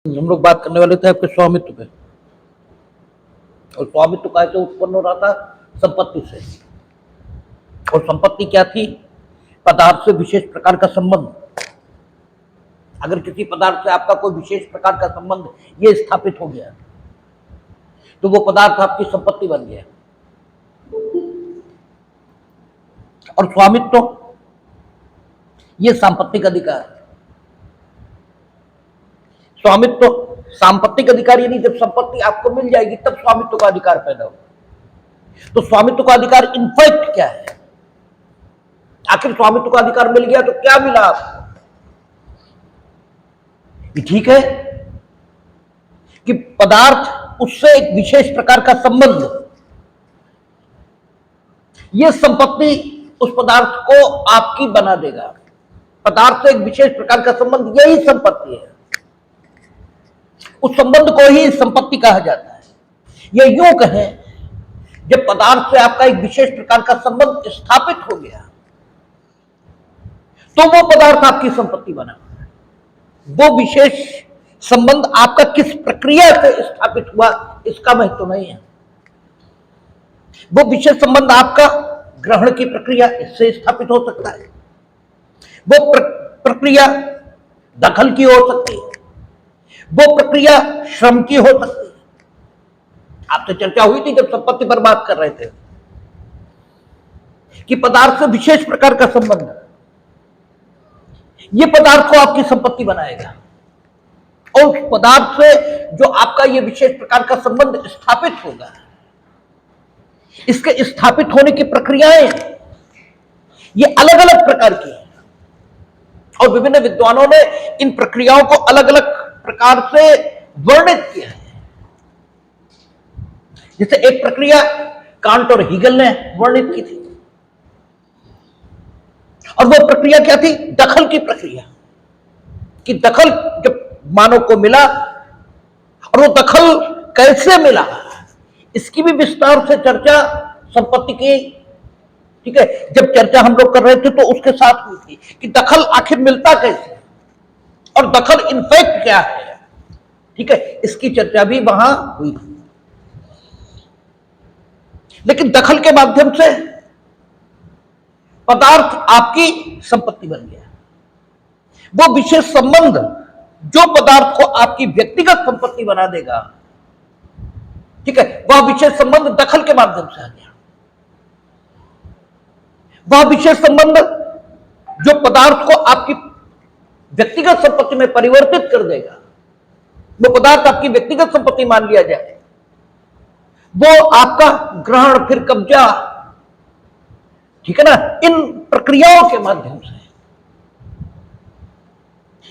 हम लोग बात करने वाले थे आपके स्वामित्व पे। और स्वामित्व कैसे उत्पन्न हो रहा था? संपत्ति से। और संपत्ति क्या थी? पदार्थ से विशेष प्रकार का संबंध। अगर किसी पदार्थ से आपका कोई विशेष प्रकार का संबंध ये स्थापित हो गया तो वो पदार्थ आपकी संपत्ति बन गया। और स्वामित्व ये सांपत्तिक अधिकार। स्वामित्व सांपत्तिक अधिकार यानी जब संपत्ति आपको मिल जाएगी तब स्वामित्व का अधिकार पैदा होगा। तो स्वामित्व का अधिकार इनफैक्ट क्या है? आखिर स्वामित्व का अधिकार मिल गया तो क्या मिला आपको? ठीक है कि पदार्थ उससे एक विशेष प्रकार का संबंध, यह संपत्ति उस पदार्थ को आपकी बना देगा। पदार्थ से एक विशेष प्रकार का संबंध यही संपत्ति है। उस संबंध को ही संपत्ति कहा जाता है। या यूं कहें, जब पदार्थ से आपका एक विशेष प्रकार का संबंध स्थापित हो गया तो वो पदार्थ आपकी संपत्ति बना। वो विशेष संबंध आपका किस प्रक्रिया से स्थापित हुआ इसका महत्व नहीं है। वो विशेष संबंध आपका ग्रहण की प्रक्रिया इससे स्थापित हो सकता है। वो प्रक्रिया दखल की हो सकती है। वो प्रक्रिया श्रम की हो सकती है। आपसे चर्चा हुई थी जब संपत्ति पर बात कर रहे थे कि पदार्थ से विशेष प्रकार का संबंध ये पदार्थ को आपकी संपत्ति बनाएगा। और उस पदार्थ से जो आपका ये विशेष प्रकार का संबंध स्थापित होगा, इसके स्थापित होने की प्रक्रियाएं ये अलग अलग प्रकार की हैं। और विभिन्न विद्वानों ने इन प्रक्रियाओं को अलग अलग प्रकार से वर्णित किया है। जैसे एक प्रक्रिया कांट और हीगल ने वर्णित की थी, और वो प्रक्रिया क्या थी? दखल की प्रक्रिया। कि दखल जब मानव को मिला और वो दखल कैसे मिला इसकी भी विस्तार से चर्चा संपत्ति की, ठीक है, जब चर्चा हम लोग कर रहे थे तो उसके साथ हुई थी कि दखल आखिर मिलता कैसे और दखल इनफैक्ट क्या है, ठीक है, इसकी चर्चा भी वहां हुई थी। लेकिन दखल के माध्यम से पदार्थ आपकी संपत्ति बन गया। वो विशेष संबंध जो पदार्थ को आपकी व्यक्तिगत संपत्ति बना देगा, ठीक है, वह विशेष संबंध दखल के माध्यम से आ गया। वह विशेष संबंध जो पदार्थ को आपकी व्यक्तिगत संपत्ति में परिवर्तित कर देगा, वो पदार्थ आपकी व्यक्तिगत संपत्ति मान लिया जाए, वो आपका ग्रहण फिर कब्जा, ठीक है ना, इन प्रक्रियाओं के माध्यम से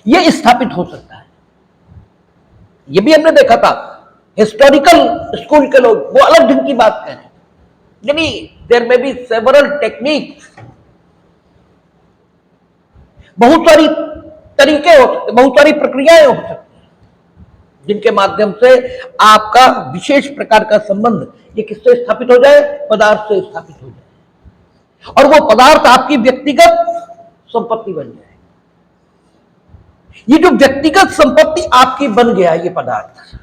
यह स्थापित हो सकता है। यह भी हमने देखा था, हिस्टोरिकल स्कूल के लोग वो अलग ढंग की बात कह रहे हैं, यानी देयर में बी सेवरल टेक्निक्स, बहुत सारी तरीके हो सकते, बहुत सारी प्रक्रियाएं हो सकती हैं जिनके माध्यम से आपका विशेष प्रकार का संबंध ये किससे स्थापित हो जाए? पदार्थ से स्थापित हो जाए, और वो पदार्थ आपकी व्यक्तिगत संपत्ति बन जाए। ये जो व्यक्तिगत संपत्ति आपकी बन गया ये पदार्थ,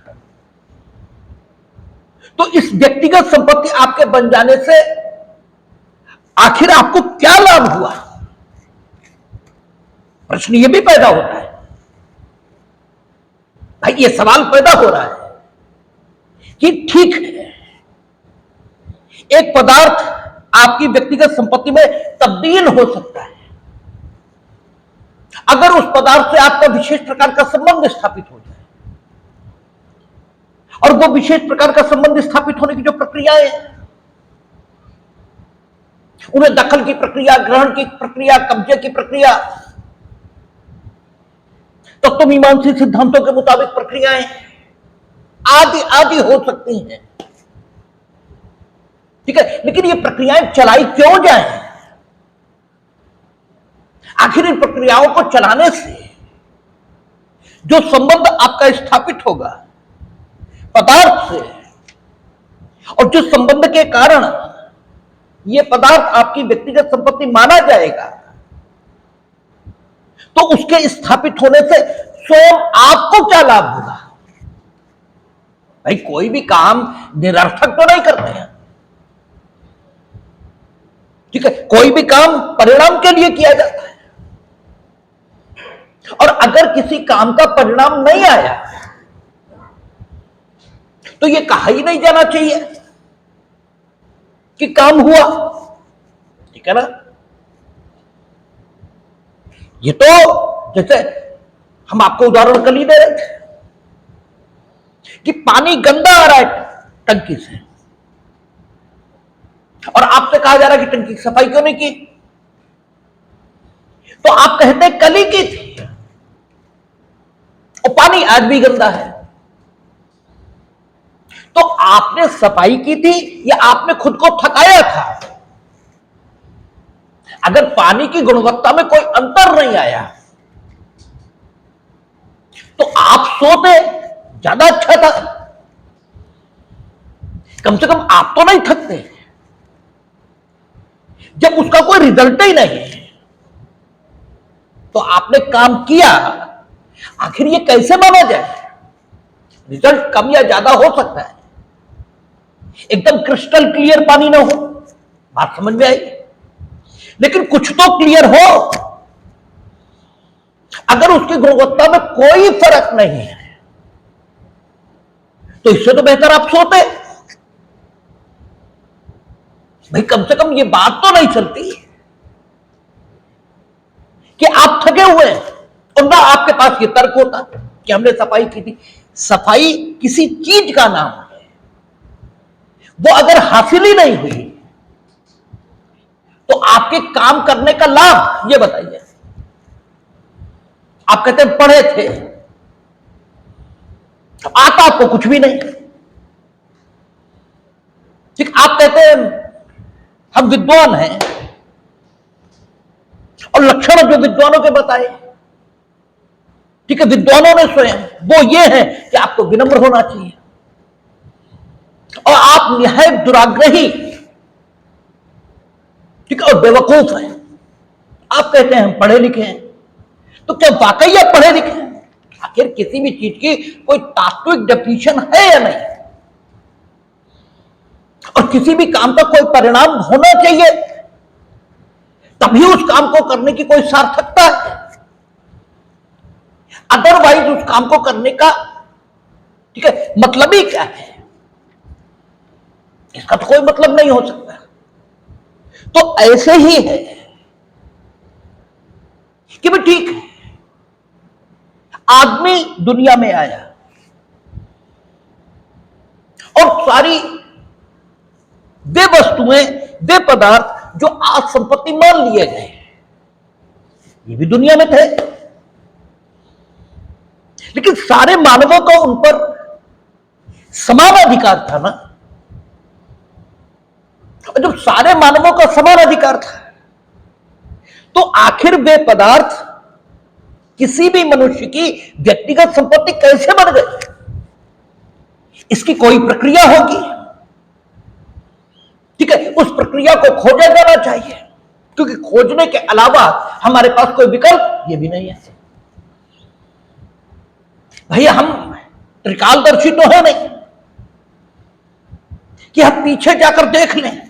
तो इस व्यक्तिगत संपत्ति आपके बन जाने से आखिर आपको क्या लाभ हुआ? प्रश्न ये भी पैदा होता है भाई, ये सवाल पैदा हो रहा है कि ठीक है, एक पदार्थ आपकी व्यक्तिगत संपत्ति में तब्दील हो सकता है अगर उस पदार्थ से आपका विशेष प्रकार का संबंध स्थापित हो जाए। और वो विशेष प्रकार का संबंध स्थापित होने की जो प्रक्रियाएं, उन्हें दखल की प्रक्रिया, ग्रहण की प्रक्रिया, कब्जे की प्रक्रिया, तत्वमीमांसी सिद्धांतों के मुताबिक प्रक्रियाएं आदि आदि हो सकती हैं, ठीक है। लेकिन ये प्रक्रियाएं चलाई क्यों जाएं? आखिर इन प्रक्रियाओं को चलाने से जो संबंध आपका स्थापित होगा पदार्थ से, और जो संबंध के कारण यह पदार्थ आपकी व्यक्तिगत संपत्ति माना जाएगा, तो उसके स्थापित होने से स्वयं आपको क्या लाभ होगा? भाई कोई भी काम निरर्थक तो नहीं करते हैं, ठीक है, कोई भी काम परिणाम के लिए किया जाता है। और अगर किसी काम का परिणाम नहीं आया तो यह कहा ही नहीं जाना चाहिए कि काम हुआ, ठीक है ना। ये तो जैसे हम आपको उदाहरण कल ही दे रहे थे कि पानी गंदा आ रहा है टंकी से, और आपसे कहा जा रहा है कि टंकी की सफाई क्यों नहीं की, तो आप कहते कल ही की थी और पानी आज भी गंदा है। तो आपने सफाई की थी या आपने खुद को थकाया था? अगर पानी की गुणवत्ता में कोई अंतर नहीं आया तो आप सोते ज्यादा अच्छा था। कम से कम आप तो नहीं थकते। जब उसका कोई रिजल्ट ही नहीं है तो आपने काम किया, आखिर ये कैसे माना जाए? रिजल्ट कम या ज्यादा हो सकता है, एकदम क्रिस्टल क्लियर पानी ना हो, बात समझ में आई, लेकिन कुछ तो क्लियर हो। अगर उसकी गुणवत्ता में कोई फर्क नहीं है तो इससे तो बेहतर आप सोते। भाई कम से कम ये बात तो नहीं चलती कि आप थके हुए हैं और ना आपके पास ये तर्क होता कि हमने सफाई की थी। सफाई किसी चीज का नाम है, वो अगर हासिल ही नहीं हुई तो आपके काम करने का लाभ ये बताइए। आप कहते हैं पढ़े थे, आता आपको कुछ भी नहीं, ठीक। आप कहते हैं हम विद्वान हैं और लक्षण जो विद्वानों के बताए, ठीक है, विद्वानों ने स्वयं वो ये है कि आपको विनम्र होना चाहिए, और आप निहायत दुराग्रही, ठीक है, और बेवकूफ हैं। आप कहते हैं हम पढ़े लिखे हैं, तो क्या वाकई आप पढ़े लिखे हैं? आखिर किसी भी चीज की कोई तात्विक डेफिनेशन है या नहीं? और किसी भी काम का कोई परिणाम होना चाहिए, तभी उस काम को करने की कोई सार्थकता है। अदरवाइज उस काम को करने का, ठीक है, मतलब ही क्या है? इसका तो कोई मतलब नहीं हो सकता। तो ऐसे ही है कि भाई ठीक है, आदमी दुनिया में आया और सारी वे वस्तुएं, वे पदार्थ जो आज संपत्ति मान लिए गए, ये भी दुनिया में थे, लेकिन सारे मानवों का उन पर समान अधिकार था ना। जब सारे मानवों का समान अधिकार था तो आखिर वे पदार्थ किसी भी मनुष्य की व्यक्तिगत संपत्ति कैसे बन गए? इसकी कोई प्रक्रिया होगी, ठीक है, उस प्रक्रिया को खोजा जाना चाहिए, क्योंकि खोजने के अलावा हमारे पास कोई विकल्प ये भी नहीं है। भैया हम त्रिकालदर्शी तो है नहीं कि हम पीछे जाकर देख लें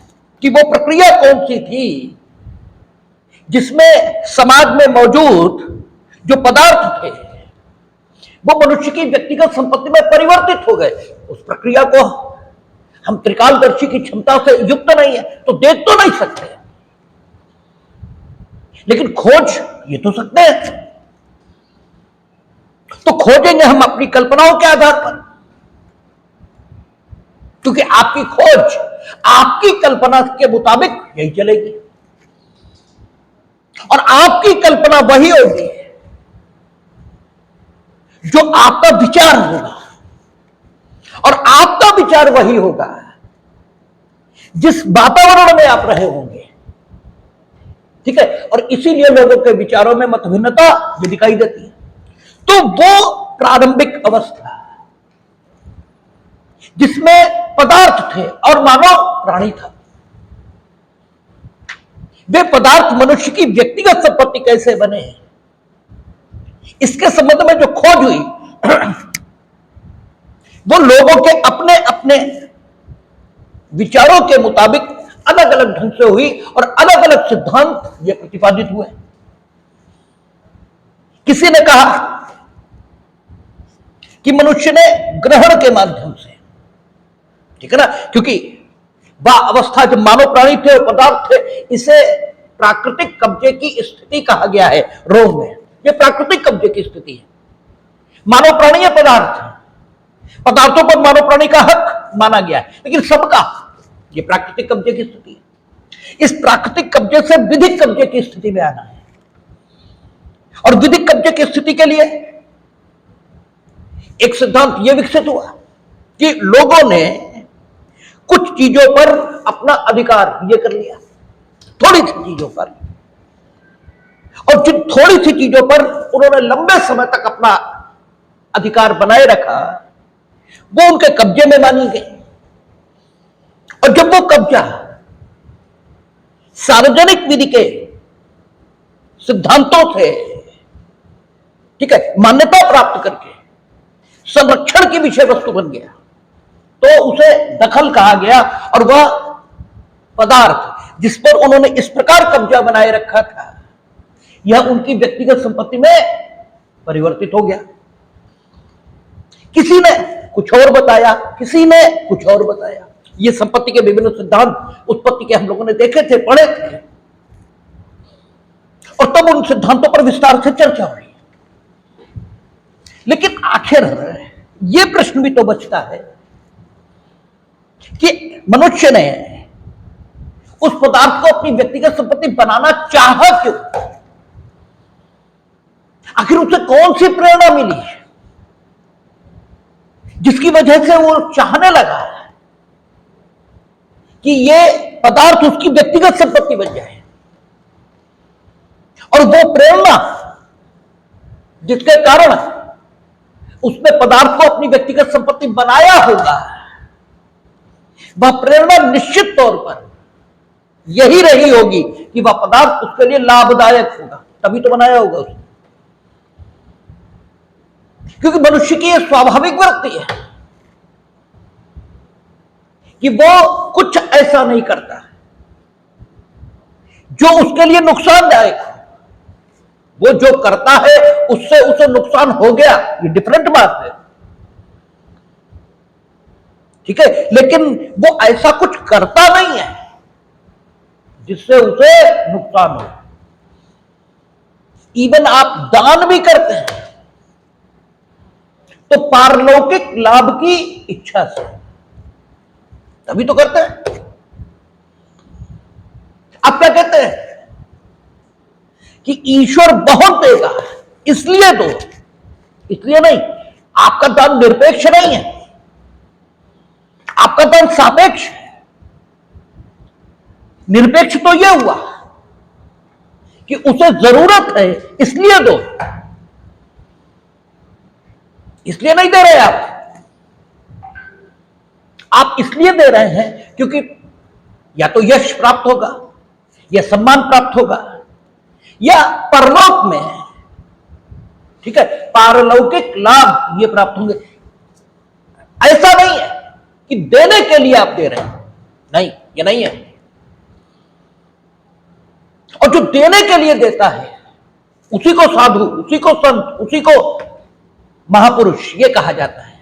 कि वो प्रक्रिया कौन सी थी जिसमें समाज में मौजूद जो पदार्थ थे वो मनुष्य की व्यक्तिगत संपत्ति में परिवर्तित हो गए। उस प्रक्रिया को हम त्रिकालदर्शी की क्षमता से युक्त नहीं है तो देख तो नहीं सकते, लेकिन खोज ये तो सकते हैं। तो खोजेंगे हम अपनी कल्पनाओं के आधार पर, क्योंकि आपकी खोज आपकी कल्पना के मुताबिक यही चलेगी, और आपकी कल्पना वही होगी जो आपका विचार होगा, और आपका विचार वही होगा जिस वातावरण में आप रहे होंगे, ठीक है। और इसीलिए लोगों के विचारों में मतभिन्नता भी दिखाई देती है। तो वो प्रारंभिक अवस्था जिसमें पदार्थ थे और मानव प्राणी था, वे पदार्थ मनुष्य की व्यक्तिगत संपत्ति कैसे बने, इसके संबंध में जो खोज हुई वो लोगों के अपने अपने विचारों के मुताबिक अलग अलग ढंग से हुई और अलग अलग सिद्धांत ये प्रतिपादित हुए। किसी ने कहा कि मनुष्य ने ग्रहण के माध्यम से, ठीक है ना, क्योंकि वह अवस्था जब मानव प्राणी थे और पदार्थ थे, इसे प्राकृतिक कब्जे की स्थिति कहा गया है रोम में। यह प्राकृतिक कब्जे की स्थिति है। मानव प्राणी है, पदार्थों पर मानव प्राणी का हक माना गया है, लेकिन सबका यह प्राकृतिक कब्जे की स्थिति है। इस प्राकृतिक कब्जे से विधिक कब्जे की स्थिति में आना है, और विधिक कब्जे की स्थिति के लिए एक सिद्धांत यह विकसित हुआ कि लोगों ने कुछ चीजों पर अपना अधिकार ये कर लिया, थोड़ी सी चीजों पर, और जिन थोड़ी सी चीजों पर उन्होंने लंबे समय तक अपना अधिकार बनाए रखा, वो उनके कब्जे में मानी गई। और जब वो कब्जा सार्वजनिक विधि के सिद्धांतों से, ठीक है, मान्यता प्राप्त करके संरक्षण की विषय वस्तु बन गया, तो उसे दखल कहा गया, और वह पदार्थ जिस पर उन्होंने इस प्रकार कब्जा बनाए रखा था, यह उनकी व्यक्तिगत संपत्ति में परिवर्तित हो गया। किसी ने कुछ और बताया, किसी ने कुछ और बताया। ये संपत्ति के विभिन्न सिद्धांत उत्पत्ति के हम लोगों ने देखे थे, पढ़े थे, और तब उन सिद्धांतों पर विस्तार से चर्चा हुई। लेकिन आखिर यह प्रश्न भी तो बचता है कि मनुष्य ने उस पदार्थ को अपनी व्यक्तिगत संपत्ति बनाना चाहा क्यों? आखिर उसे कौन सी प्रेरणा मिली जिसकी वजह से वो चाहने लगा कि ये पदार्थ उसकी व्यक्तिगत संपत्ति बन जाए? और वो प्रेरणा जिसके कारण उसने पदार्थ को अपनी व्यक्तिगत संपत्ति बनाया होगा, वह प्रेरणा निश्चित तौर पर यही रही होगी कि वह पदार्थ उसके लिए लाभदायक होगा, तभी तो बनाया होगा उसने। क्योंकि मनुष्य की यह स्वाभाविक वृत्ति है कि वो कुछ ऐसा नहीं करता जो उसके लिए नुकसानदायक है। वो जो करता है उससे उसे नुकसान हो गया, ये डिफरेंट बात है, ठीक है, लेकिन वो ऐसा कुछ करता नहीं है जिससे उसे नुकसान हो। इवन आप दान भी करते हैं तो पारलौकिक लाभ की इच्छा से, तभी तो करते हैं। आप क्या कहते हैं कि ईश्वर बहुत देगा इसलिए दो, इसलिए नहीं। आपका दान निरपेक्ष नहीं है, आपका दान सापेक्ष है। निरपेक्ष तो यह हुआ कि उसे जरूरत है इसलिए दो, इसलिए नहीं दे रहे आप इसलिए दे रहे हैं क्योंकि या तो यश प्राप्त होगा, या सम्मान प्राप्त होगा, या परलोक में, ठीक है, पारलौकिक लाभ ये प्राप्त होंगे। ऐसा नहीं है कि देने के लिए आप दे रहे हैं, नहीं, ये नहीं है। और जो देने के लिए देता है उसी को साधु, उसी को संत, उसी को महापुरुष ये कहा जाता है।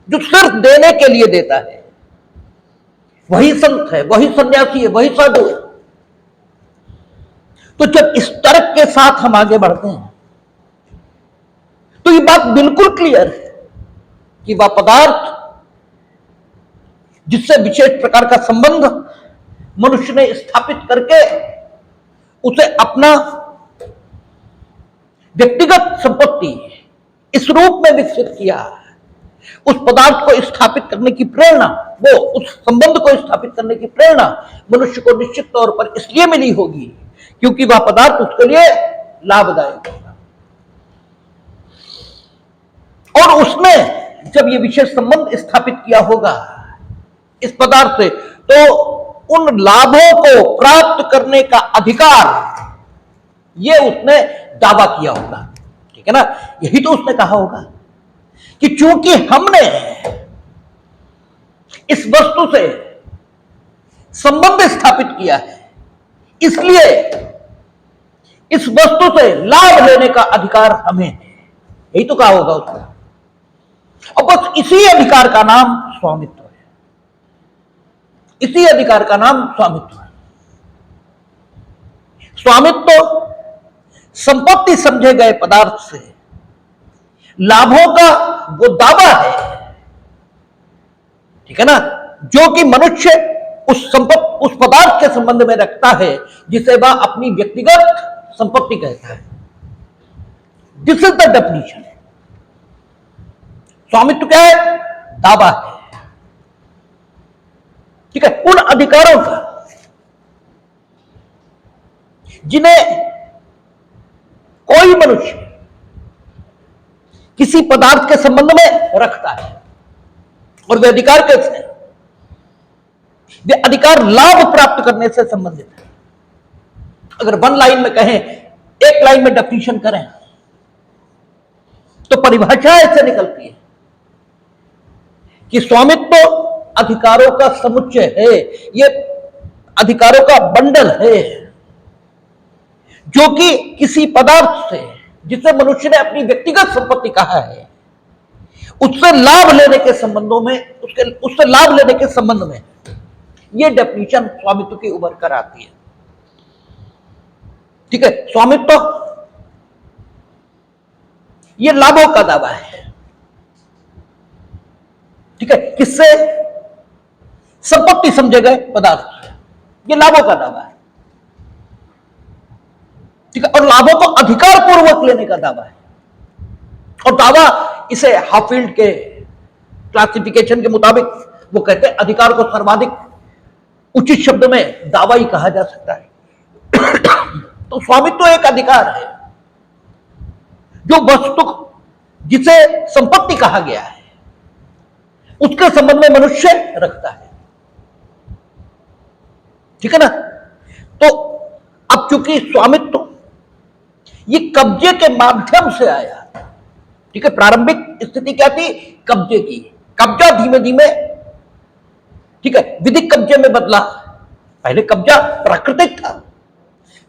जो सिर्फ देने के लिए देता है वही संत है, वही सन्यासी है, वही साधु है। तो जब इस तर्क के साथ हम आगे बढ़ते हैं तो ये बात बिल्कुल क्लियर है कि वह पदार्थ जिससे विशेष प्रकार का संबंध मनुष्य ने स्थापित करके उसे अपना व्यक्तिगत संपत्ति इस रूप में विकसित किया, उस पदार्थ को स्थापित करने की प्रेरणा, वो उस संबंध को स्थापित करने की प्रेरणा मनुष्य को निश्चित तौर पर इसलिए मिली होगी क्योंकि वह पदार्थ उसके लिए लाभदायक होगा। और उसने जब ये विशेष संबंध स्थापित किया होगा इस पदार्थ से, तो उन लाभों को प्राप्त करने का अधिकार ये उसने दावा किया होगा, ठीक है ना। यही तो उसने कहा होगा कि चूंकि हमने इस वस्तु से संबंध स्थापित किया है, इसलिए इस वस्तु से लाभ लेने का अधिकार हमें है। यही तो कहा होगा उसका। और बस इसी अधिकार का नाम स्वामित्व है। इसी अधिकार का नाम स्वामित्व है। स्वामित्व संपत्ति समझे गए पदार्थ से लाभों का वो दावा है, ठीक है ना, जो कि मनुष्य उस पदार्थ के संबंध में रखता है जिसे वह अपनी व्यक्तिगत संपत्ति कहता है। This is the definition. स्वामित्व क्या है? दावा है, ठीक है, उन अधिकारों का जिन्हें कोई मनुष्य किसी पदार्थ के संबंध में रखता है। और वे अधिकार कैसे हैं? वे अधिकार लाभ प्राप्त करने से संबंधित है। अगर वन लाइन में कहें, एक लाइन में डेफिनेशन करें, तो परिभाषा ऐसे निकलती है कि स्वामित्व अधिकारों का समुच्चय है, ये अधिकारों का बंडल है जो कि किसी पदार्थ से, जिसे मनुष्य ने अपनी व्यक्तिगत संपत्ति कहा है, उससे लाभ लेने के संबंधों में, उससे लाभ लेने के संबंध में यह डेफिनेशन स्वामित्व की उभर कर आती है। ठीक है, स्वामित्व ये लाभों का दावा है। ठीक है, किससे? संपत्ति समझे गए पदार्थ, ये लाभों का दावा है। ठीक है, और लाभों को अधिकार पूर्वक लेने का दावा है। और दावा, इसे हाफील्ड के क्लासिफिकेशन के मुताबिक वो कहते हैं अधिकार को सर्वाधिक उचित शब्द में दावा ही कहा जा सकता है। तो स्वामित्व एक अधिकार है जो वस्तु, जिसे संपत्ति कहा गया है, उसके संबंध में मनुष्य रखता है। ठीक है ना? तो अब चूंकि स्वामित्व ये कब्जे के माध्यम से आया, ठीक है, प्रारंभिक स्थिति क्या थी? कब्जे की। कब्जा धीमे धीमे, ठीक है, विधिक कब्जे में बदला। पहले कब्जा प्राकृतिक था,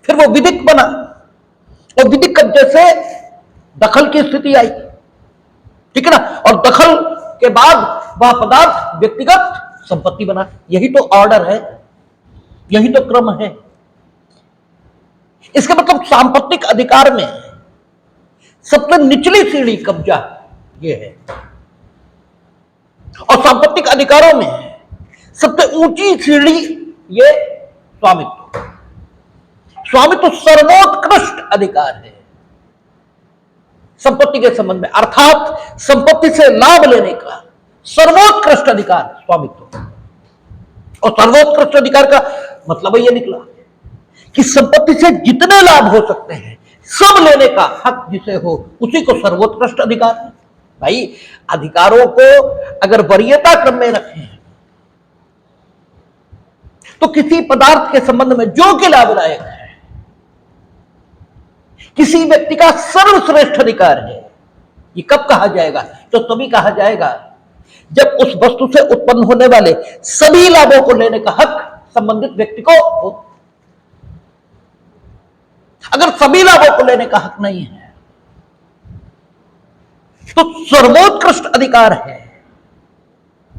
फिर वो विधिक बना, और विधिक कब्जे से दखल की स्थिति आई। ठीक है ना? और दखल के बाद वह पदार्थ व्यक्तिगत संपत्ति बना। यही तो ऑर्डर है, यही तो क्रम है। इसका मतलब सांपत्तिक अधिकार में सबसे निचली सीढ़ी कब्जा ये है, और सांपत्तिक अधिकारों में सबसे ऊंची सीढ़ी ये स्वामित्व। स्वामित्व सर्वोत्कृष्ट अधिकार है संपत्ति के संबंध में, अर्थात संपत्ति से लाभ लेने का सर्वोत्कृष्ट अधिकार स्वामित्व। और सर्वोत्कृष्ट अधिकार का मतलब ये निकला कि संपत्ति से जितने लाभ हो सकते हैं सब लेने का हक जिसे हो, उसी को सर्वोत्कृष्ट अधिकार है। भाई, अधिकारों को अगर वरीयता क्रम में रखें तो किसी पदार्थ के संबंध में जो कि लाभदायक है, किसी व्यक्ति का सर्वश्रेष्ठ अधिकार है, ये कब कहा जाएगा? तो तभी कहा जाएगा जब उस वस्तु से उत्पन्न होने वाले सभी लाभों को लेने का हक संबंधित व्यक्ति को हो। अगर सभी लाभों को लेने का हक नहीं है तो सर्वोत्कृष्ट अधिकार है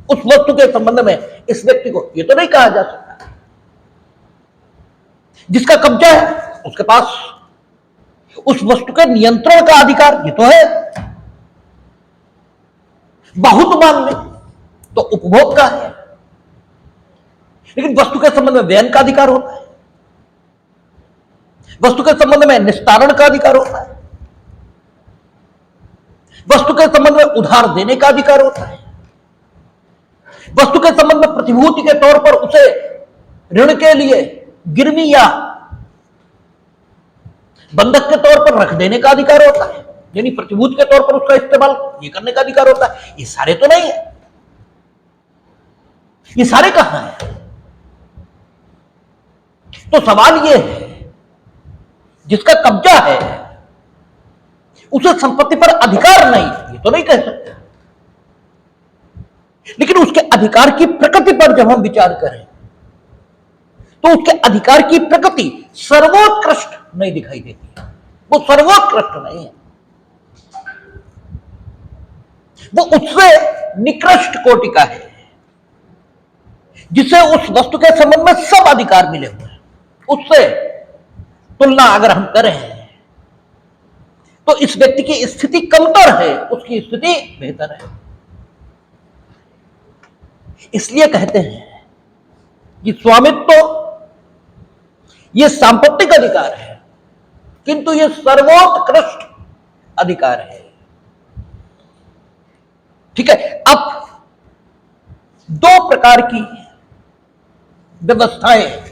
उस वस्तु के संबंध में इस व्यक्ति को, यह तो नहीं कहा जा सकता। जिसका कब्जा है उसके पास उस वस्तु के नियंत्रण का अधिकार, ये तो है। बहुत मान लें तो उपभोग का है, लेकिन वस्तु के संबंध में व्ययन का अधिकार होता है, वस्तु के संबंध में निस्तारण का अधिकार होता है, वस्तु के संबंध में उधार देने का अधिकार होता है, वस्तु के संबंध में प्रतिभूति के तौर पर उसे ऋण के लिए गिरवी या बंधक के तौर पर रख देने का अधिकार होता है, यानी प्रतिभूति के तौर पर उसका इस्तेमाल ये करने का अधिकार होता है। ये सारे तो नहीं है, ये सारे कहां हैं? तो सवाल ये है, जिसका कब्जा है उसे संपत्ति पर अधिकार नहीं, ये तो नहीं कह सकते। लेकिन उसके अधिकार की प्रकृति पर जब हम विचार करें तो उसके अधिकार की प्रकृति सर्वोत्कृष्ट नहीं दिखाई देती। वो सर्वोत्कृष्ट नहीं है, वो उससे निकृष्ट कोटि का है, जिसे उस वस्तु के संबंध में सब अधिकार मिले हुए हैं। उससे तुलना अगर हम करें तो इस व्यक्ति की स्थिति कमतर है, उसकी स्थिति बेहतर है। इसलिए कहते हैं कि स्वामित्व तो यह सांपत्तिक अधिकार है, किंतु यह सर्वोत्कृष्ट अधिकार है। ठीक है, अब दो प्रकार की व्यवस्थाएं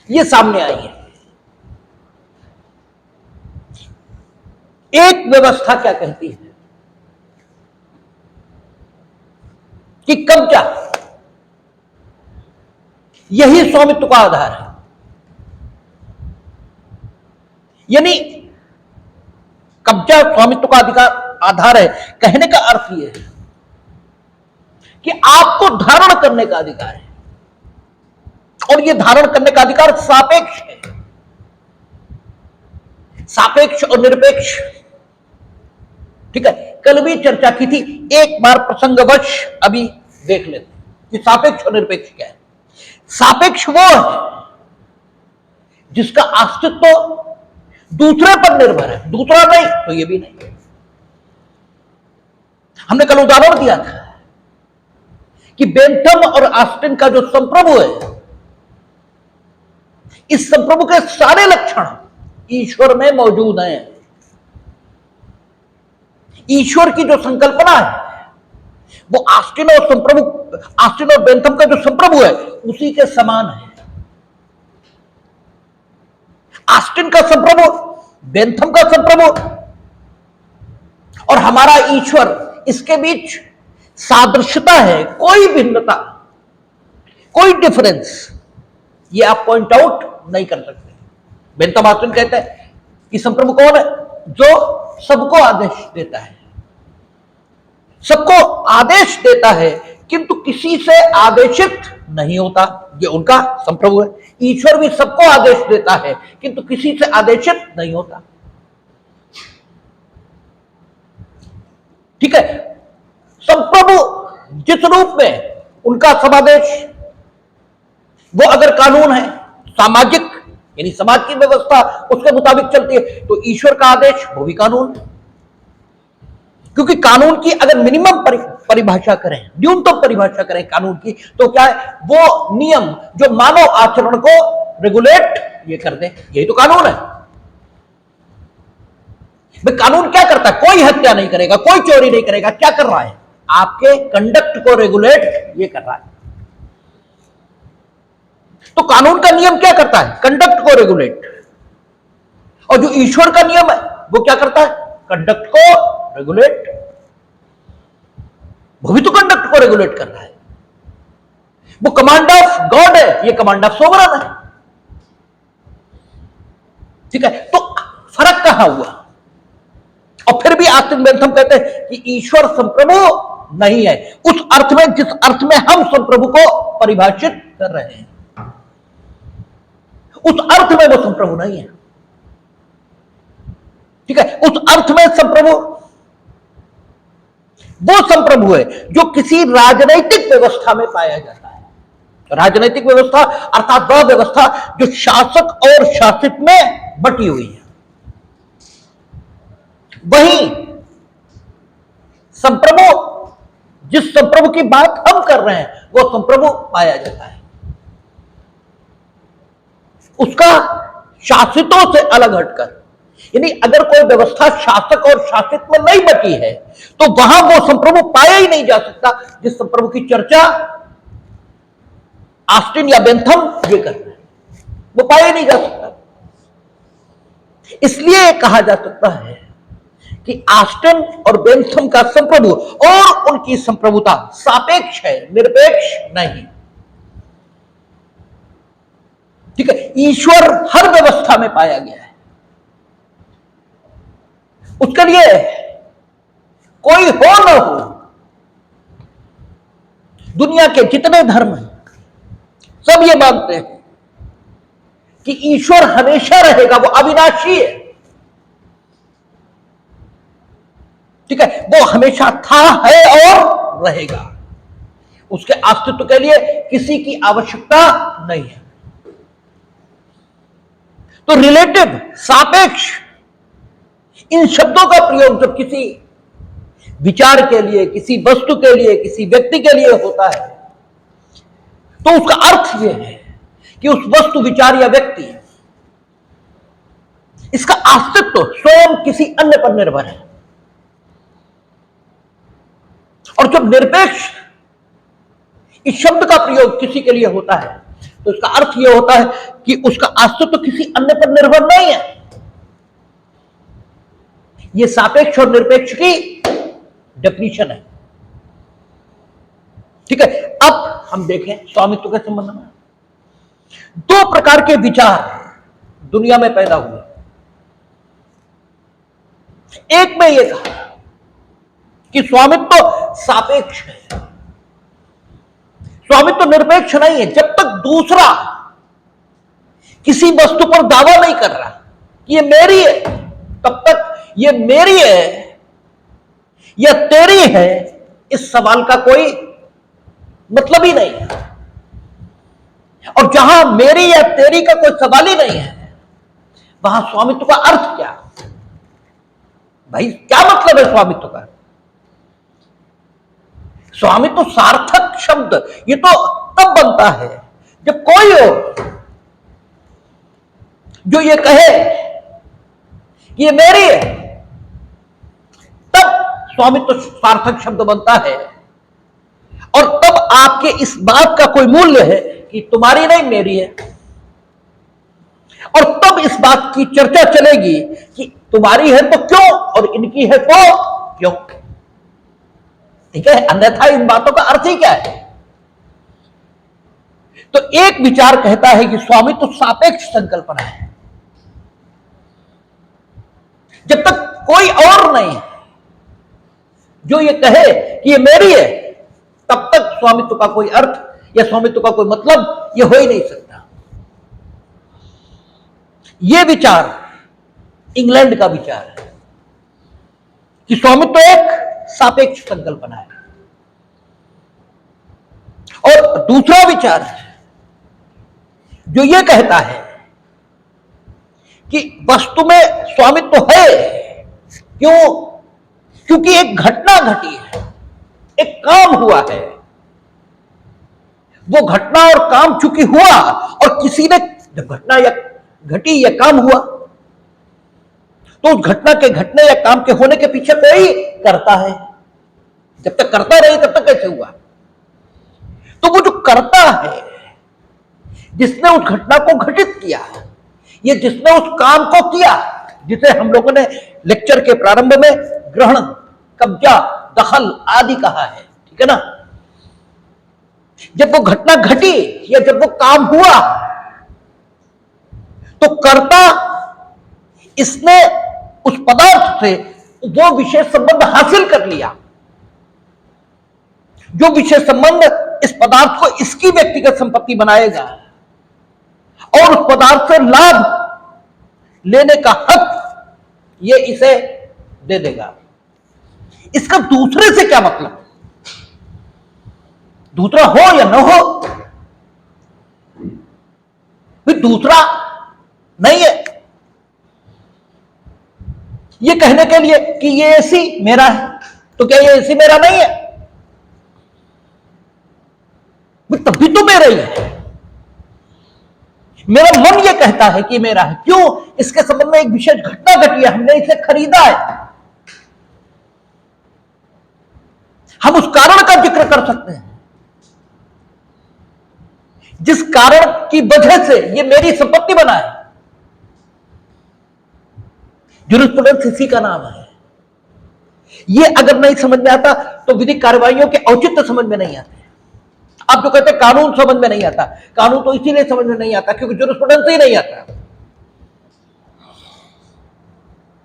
ये सामने आई है। एक व्यवस्था क्या कहती है कि कब्जा यही स्वामित्व का आधार है, यानी कब्जा स्वामित्व का अधिकार आधार है। कहने का अर्थ यह है कि आपको धारण करने का अधिकार है, और यह धारण करने का अधिकार सापेक्ष है, सापेक्ष और निरपेक्ष। ठीक है, कल भी चर्चा की थी, एक बार प्रसंगवश अभी देख लेते कि सापेक्ष और निरपेक्ष क्या है। सापेक्ष वो है जिसका अस्तित्व दूसरे पर निर्भर है, दूसरा नहीं तो ये भी नहीं। हमने कल उदाहरण दिया था कि बेंथम और ऑस्टिन का जो संप्रभु है, इस संप्रभु के सारे लक्षण ईश्वर में मौजूद हैं। ईश्वर की जो संकल्पना है वो ऑस्टिन और बेंथम का जो संप्रभु है उसी के समान है। ऑस्टिन का संप्रभु, बेंथम का संप्रभु और हमारा ईश्वर, इसके बीच सादृश्यता है, कोई भिन्नता, कोई डिफरेंस ये आप पॉइंट आउट नहीं कर सकते। बेंथम ऑस्टिन कहते हैं कि संप्रभु कौन है? जो सबको आदेश देता है, सबको आदेश देता है किंतु किसी से आदेशित नहीं होता, ये उनका संप्रभु है। ईश्वर भी सबको आदेश देता है किंतु किसी से आदेशित नहीं होता। ठीक है, संप्रभु जिस रूप में उनका समादेश, वो अगर कानून है, सामाजिक यानी समाज की व्यवस्था उसके मुताबिक चलती है, तो ईश्वर का आदेश वो भी कानून है। क्योंकि कानून की अगर मिनिमम परिभाषा करें, न्यूनतम परिभाषा करें कानून की, तो क्या है? वो नियम जो मानव आचरण को रेगुलेट ये कर दे, यही तो कानून है। भाई कानून क्या करता है? कोई हत्या नहीं करेगा, कोई चोरी नहीं करेगा। क्या कर रहा है? आपके कंडक्ट को रेगुलेट ये कर रहा है। तो कानून का नियम क्या करता है? कंडक्ट को रेगुलेट। और जो ईश्वर का नियम है वो क्या करता है? कंडक्ट को रेगुलेट। वो भी तो कंडक्ट को रेगुलेट कर रहा है। वो कमांड ऑफ गॉड है, ये कमांड ऑफ सोवरेन है। ठीक है, तो फर्क कहां हुआ? और फिर भी ऑस्टिन बेंथम कहते हैं कि ईश्वर संप्रभु नहीं है उस अर्थ में जिस अर्थ में हम संप्रभु को परिभाषित कर रहे हैं, उस अर्थ में वो संप्रभु नहीं है। ठीक है, उस अर्थ में संप्रभु वो संप्रभु है जो किसी राजनैतिक व्यवस्था में पाया जाता है। राजनैतिक व्यवस्था अर्थात वह व्यवस्था जो शासक और शासित में बटी हुई है। वही संप्रभु, जिस संप्रभु की बात हम कर रहे हैं, वो संप्रभु पाया जाता है। उसका शासितों से अलग हटकर, यानी अगर कोई व्यवस्था शासक और शासित में नहीं बटी है तो वहां वो संप्रभु पाया ही नहीं जा सकता जिस संप्रभु की चर्चा ऑस्टिन या बेंथम ये कर रहे हैं, वो पाया ही नहीं जा सकता। इसलिए कहा जा सकता है कि ऑस्टिन और बेंथम का संप्रभु और उनकी संप्रभुता सापेक्ष है, निरपेक्ष नहीं। ठीक है, ईश्वर हर व्यवस्था में पाया गया है। उसके लिए कोई हो न हो, दुनिया के जितने धर्म हैं सब ये मानते हैं कि ईश्वर हमेशा रहेगा, वो अविनाशी है। ठीक है, वो हमेशा था, है और रहेगा। उसके अस्तित्व के लिए किसी की आवश्यकता नहीं है। तो रिलेटिव, सापेक्ष, इन शब्दों का प्रयोग जब किसी विचार के लिए, किसी वस्तु के लिए, किसी व्यक्ति के लिए होता है तो उसका अर्थ यह है कि उस वस्तु, विचार या व्यक्ति, इसका अस्तित्व स्वयं किसी अन्य पर निर्भर है। और जब निरपेक्ष इस शब्द का प्रयोग किसी के लिए होता है तो इसका अर्थ यह होता है कि उसका अस्तित्व किसी अन्य पर निर्भर नहीं है। यह सापेक्ष और निरपेक्ष की डेफिनेशन है। ठीक है, अब हम देखें स्वामित्व के संबंध में। दो प्रकार के विचार दुनिया में पैदा हुए। एक में यह कहा कि स्वामित्व सापेक्ष है, स्वामित्व निरपेक्ष नहीं है। जब तक दूसरा किसी वस्तु पर दावा नहीं कर रहा कि ये मेरी है, तब तक ये मेरी है या तेरी है, इस सवाल का कोई मतलब ही नहीं है। और जहां मेरी या तेरी का कोई सवाल ही नहीं है, वहां स्वामित्व का अर्थ क्या? भाई क्या मतलब है स्वामित्व का? स्वामित्व सार्थक शब्द ये तो तब बनता है जब कोई हो जो ये कहे कि ये मेरी है, तब स्वामित्व सार्थक शब्द बनता है। और तब आपके इस बात का कोई मूल्य है कि तुम्हारी नहीं, मेरी है। और तब इस बात की चर्चा चलेगी कि तुम्हारी है तो क्यों और इनकी है तो क्यों। ठीक है, अन्यथा इन बातों का अर्थ ही क्या है? तो एक विचार कहता है कि स्वामित्व सापेक्ष संकल्पना है। जब तक कोई और नहीं है जो ये कहे कि ये मेरी है, तब तक स्वामित्व का कोई अर्थ या स्वामित्व का कोई मतलब ये हो ही नहीं सकता। यह विचार इंग्लैंड का विचार है कि स्वामित्व एक सापेक्ष संकल्पना है। और दूसरा विचार जो यह कहता है कि वस्तु में स्वामित्व है। क्यों? क्योंकि एक घटना घटी है, एक काम हुआ है। वो घटना और काम चूंकि हुआ और किसी ने, जब घटना या घटी या काम हुआ, तो उस घटना के घटने या काम के होने के पीछे कोई करता है। जब तक करता रही तब तक कैसे हुआ? तो वो जो करता है, जिसने उस घटना को घटित किया, ये जिसने उस काम को किया, जिसे हम लोगों ने लेक्चर के प्रारंभ में ग्रहण, कब्जा, दखल आदि कहा है। ठीक है ना? जब वो घटना घटी या जब वो काम हुआ, तो कर्ता इसने उस पदार्थ से वो विशेष संबंध हासिल कर लिया, जो विशेष संबंध इस पदार्थ को इसकी व्यक्तिगत संपत्ति बनाएगा और उस पदार्थ से लाभ लेने का हक ये इसे दे देगा। इसका दूसरे से क्या मतलब? दूसरा हो या न हो, दूसरा नहीं है। ये कहने के लिए कि ये एसी मेरा है, तो क्या ये एसी मेरा नहीं है? तब भी तो मेरा ही है। मेरा मन ये कहता है कि मेरा है। क्यों? इसके संबंध में एक विशेष घटना घटी है, हमने इसे खरीदा है। हम उस कारण का जिक्र कर सकते हैं जिस कारण की वजह से ये मेरी संपत्ति बना है। ज्यूरिस्प्रूडेंस इसी का नाम है। ये अगर नहीं समझ में आता तो विधिक कार्रवाइयों के औचित्य समझ में नहीं आते। आप जो कहते हैं कानून समझ में नहीं आता, कानून तो इसीलिए समझ में नहीं आता क्योंकि ज्यूरिस्प्रूडेंस ही नहीं आता।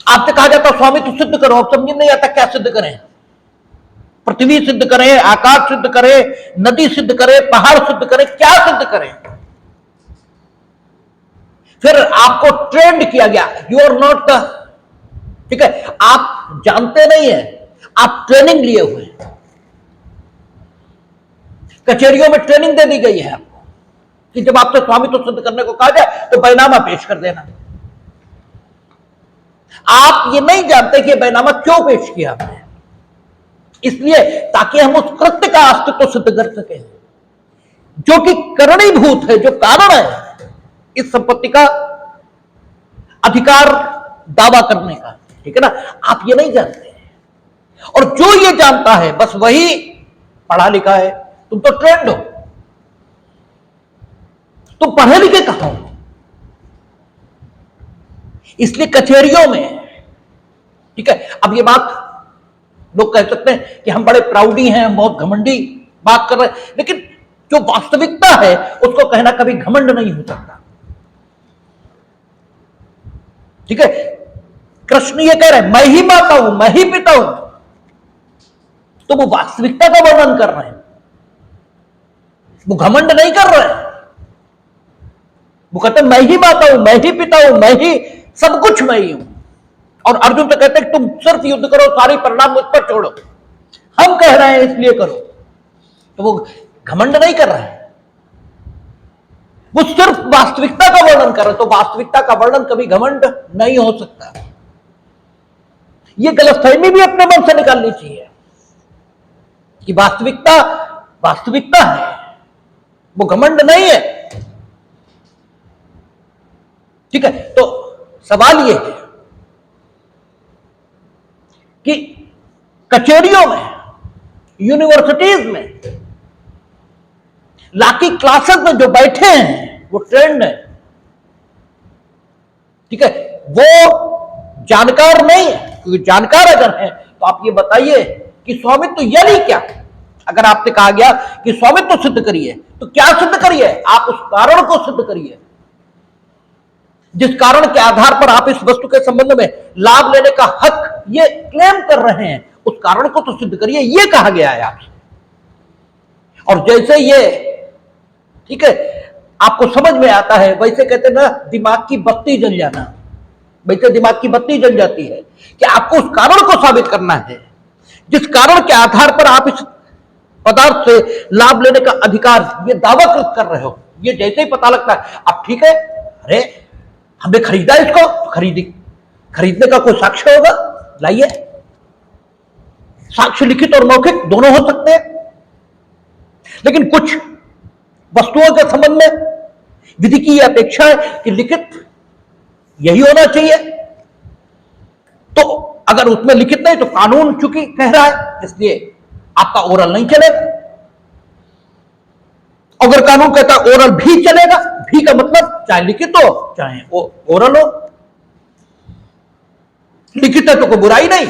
आपसे कहा जाता स्वामित्व सिद्ध करो, आप समझ में नहीं आता क्या सिद्ध करें। पृथ्वी सिद्ध करे, आकाश सिद्ध करे, नदी सिद्ध करे, पहाड़ सिद्ध करे, क्या सिद्ध करे? फिर आपको ट्रेंड किया गया, यू आर नॉट, ठीक है, आप जानते नहीं है, आप ट्रेनिंग लिए हुए हैं। कचहरियों में ट्रेनिंग दे दी गई है आपको कि जब आपसे स्वामित्व सिद्ध करने को कहा जाए तो बैनामा पेश कर देना। आप ये नहीं जानते कि बैनामा क्यों पेश किया आपने, इसलिए ताकि हम उस कृत्य का अस्तित्व सिद्ध कर सके जो कि करणीभूत है, जो कारण है इस संपत्ति का अधिकार दावा करने का, ठीक है ना। आप ये नहीं जानते, और जो ये जानता है बस वही पढ़ा लिखा है। तुम तो ट्रेंड हो, तुम पढ़े लिखे कहां हो? इसलिए कचहरियों में, ठीक है, अब ये बात लोग कह सकते हैं कि हम बड़े प्राउडी हैं, हम बहुत घमंडी बात कर रहे हैं, लेकिन जो वास्तविकता है उसको कहना कभी घमंड नहीं हो सकता, ठीक है। कृष्ण ये कह रहे हैं मैं ही माता हूं, मैं ही पिता हूं, तो वो वास्तविकता का वर्णन कर रहे हैं, वो घमंड नहीं कर रहे हैं। वो कहते हैं मैं ही माता हूं, मैं ही पिता हूं, मैं ही सब कुछ मैं ही हूं। और अर्जुन तो कहते हैं तुम सिर्फ युद्ध करो, सारी परिणाम मुझ पर छोड़ो, हम कह रहे हैं इसलिए करो। तो वो घमंड नहीं कर रहा है, वो सिर्फ वास्तविकता का वर्णन कर रहे हैं। तो वास्तविकता का वर्णन कभी घमंड नहीं हो सकता। ये गलतफहमी भी अपने मन से निकालनी चाहिए कि वास्तविकता वास्तविकता है, वो घमंड नहीं है, ठीक है। तो सवाल ये है कि कचहरियों में, यूनिवर्सिटीज में, लाकी क्लासेस में जो बैठे हैं वो ट्रेंड है, ठीक है, वो जानकार नहीं है। क्योंकि जानकार अगर है तो आप ये बताइए कि स्वामित्व यानी क्या। अगर आपसे कहा गया कि स्वामित्व सिद्ध करिए तो क्या सिद्ध करिए? आप उस कारण को सिद्ध करिए जिस कारण के आधार पर आप इस वस्तु के संबंध में लाभ लेने का हक ये क्लेम कर रहे हैं, उस कारण को तो सिद्ध करिए, ये कहा गया है आपसे। और जैसे ये, ठीक है, आपको समझ में आता है, वैसे कहते हैं ना दिमाग की बत्ती जल जाना, वैसे दिमाग की बत्ती जल जाती है कि आपको उस कारण को साबित करना है जिस कारण के आधार पर आप इस पदार्थ से लाभ लेने का अधिकार ये दावा कर रहे हो। ये जैसे ही पता लगता है, अब ठीक है, अरे हमने खरीदा इसको, खरीदने का कोई साक्ष्य होगा, लाइए। साक्ष्य लिखित और मौखिक दोनों हो सकते हैं, लेकिन कुछ वस्तुओं के संबंध में विधि की यह अपेक्षा है कि लिखित यही होना चाहिए। तो अगर उसमें लिखित नहीं तो कानून चूंकि कह रहा है, इसलिए आपका ओरल नहीं चलेगा। अगर कानून कहता है ओरल भी चलेगा, भी का मतलब चाहे लिखित हो चाहे ओरल हो, लिखित है तो कोई बुराई नहीं,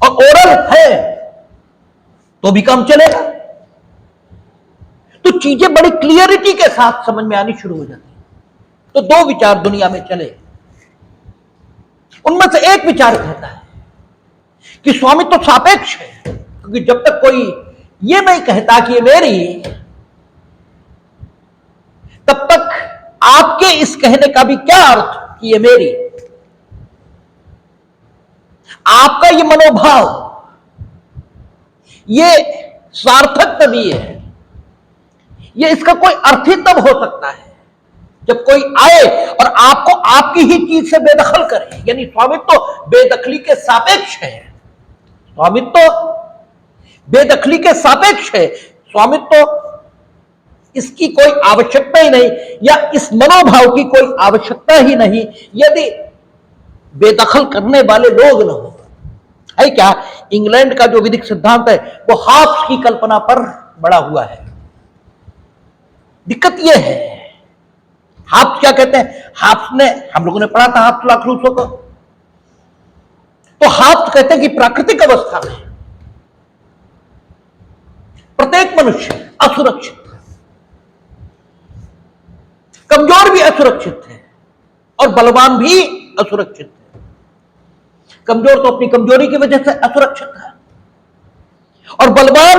और ओरल है तो भी काम चलेगा। तो चीजें बड़ी क्लियरिटी के साथ समझ में आनी शुरू हो जाती है। तो दो विचार दुनिया में चले, उनमें से एक विचार कहता है कि स्वामित्व तो सापेक्ष है, क्योंकि जब तक कोई ये नहीं कहता कि ये मेरी, तब तक आपके इस कहने का भी क्या अर्थ कि ये मेरी। आपका ये मनोभाव ये सार्थक तभी है, ये इसका कोई अर्थ ही तब हो सकता है जब कोई आए और आपको आपकी ही चीज से बेदखल करे। यानी स्वामित्व तो बेदखली के सापेक्ष है, स्वामित्व तो बेदखली के सापेक्ष है, स्वामित्व तो इसकी कोई आवश्यकता ही नहीं, या इस मनोभाव की कोई आवश्यकता ही नहीं यदि बेदखल करने वाले लोग न हो। है क्या? इंग्लैंड का जो विधिक सिद्धांत है वो हाफ्स की कल्पना पर बड़ा हुआ है। दिक्कत यह है, हाफ्स क्या कहते हैं? हाफ्स ने, हम लोगों ने पढ़ा था हाफ्स लाख रूसों को, तो हाफ्स कहते हैं कि प्राकृतिक अवस्था में प्रत्येक मनुष्य असुरक्षित, कमजोर भी असुरक्षित है और बलवान भी असुरक्षित है। कमजोर तो अपनी कमजोरी की वजह से असुरक्षित है, और बलवान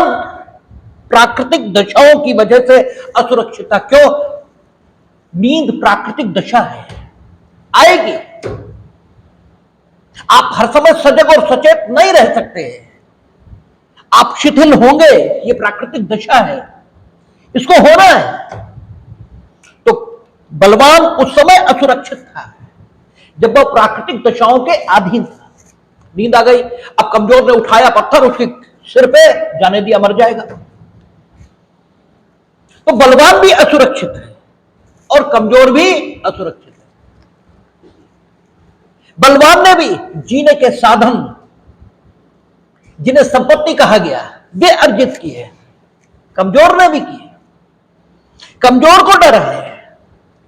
प्राकृतिक दशाओं की वजह से असुरक्षित। क्यों? नींद प्राकृतिक दशा है, आएगी। आप हर समय सजग और सचेत नहीं रह सकते, आप शिथिल होंगे, ये प्राकृतिक दशा है, इसको होना है। तो बलवान उस समय असुरक्षित था जब वह प्राकृतिक दशाओं के अधीन था। नींद आ गई, अब कमजोर ने उठाया पत्थर, उसके सिर पे जाने दिया, मर जाएगा। तो बलवान भी असुरक्षित है और कमजोर भी असुरक्षित है। बलवान ने भी जीने के साधन, जिन्हें संपत्ति कहा गया, वे अर्जित किए, कमजोर ने भी किए। कमजोर को डर है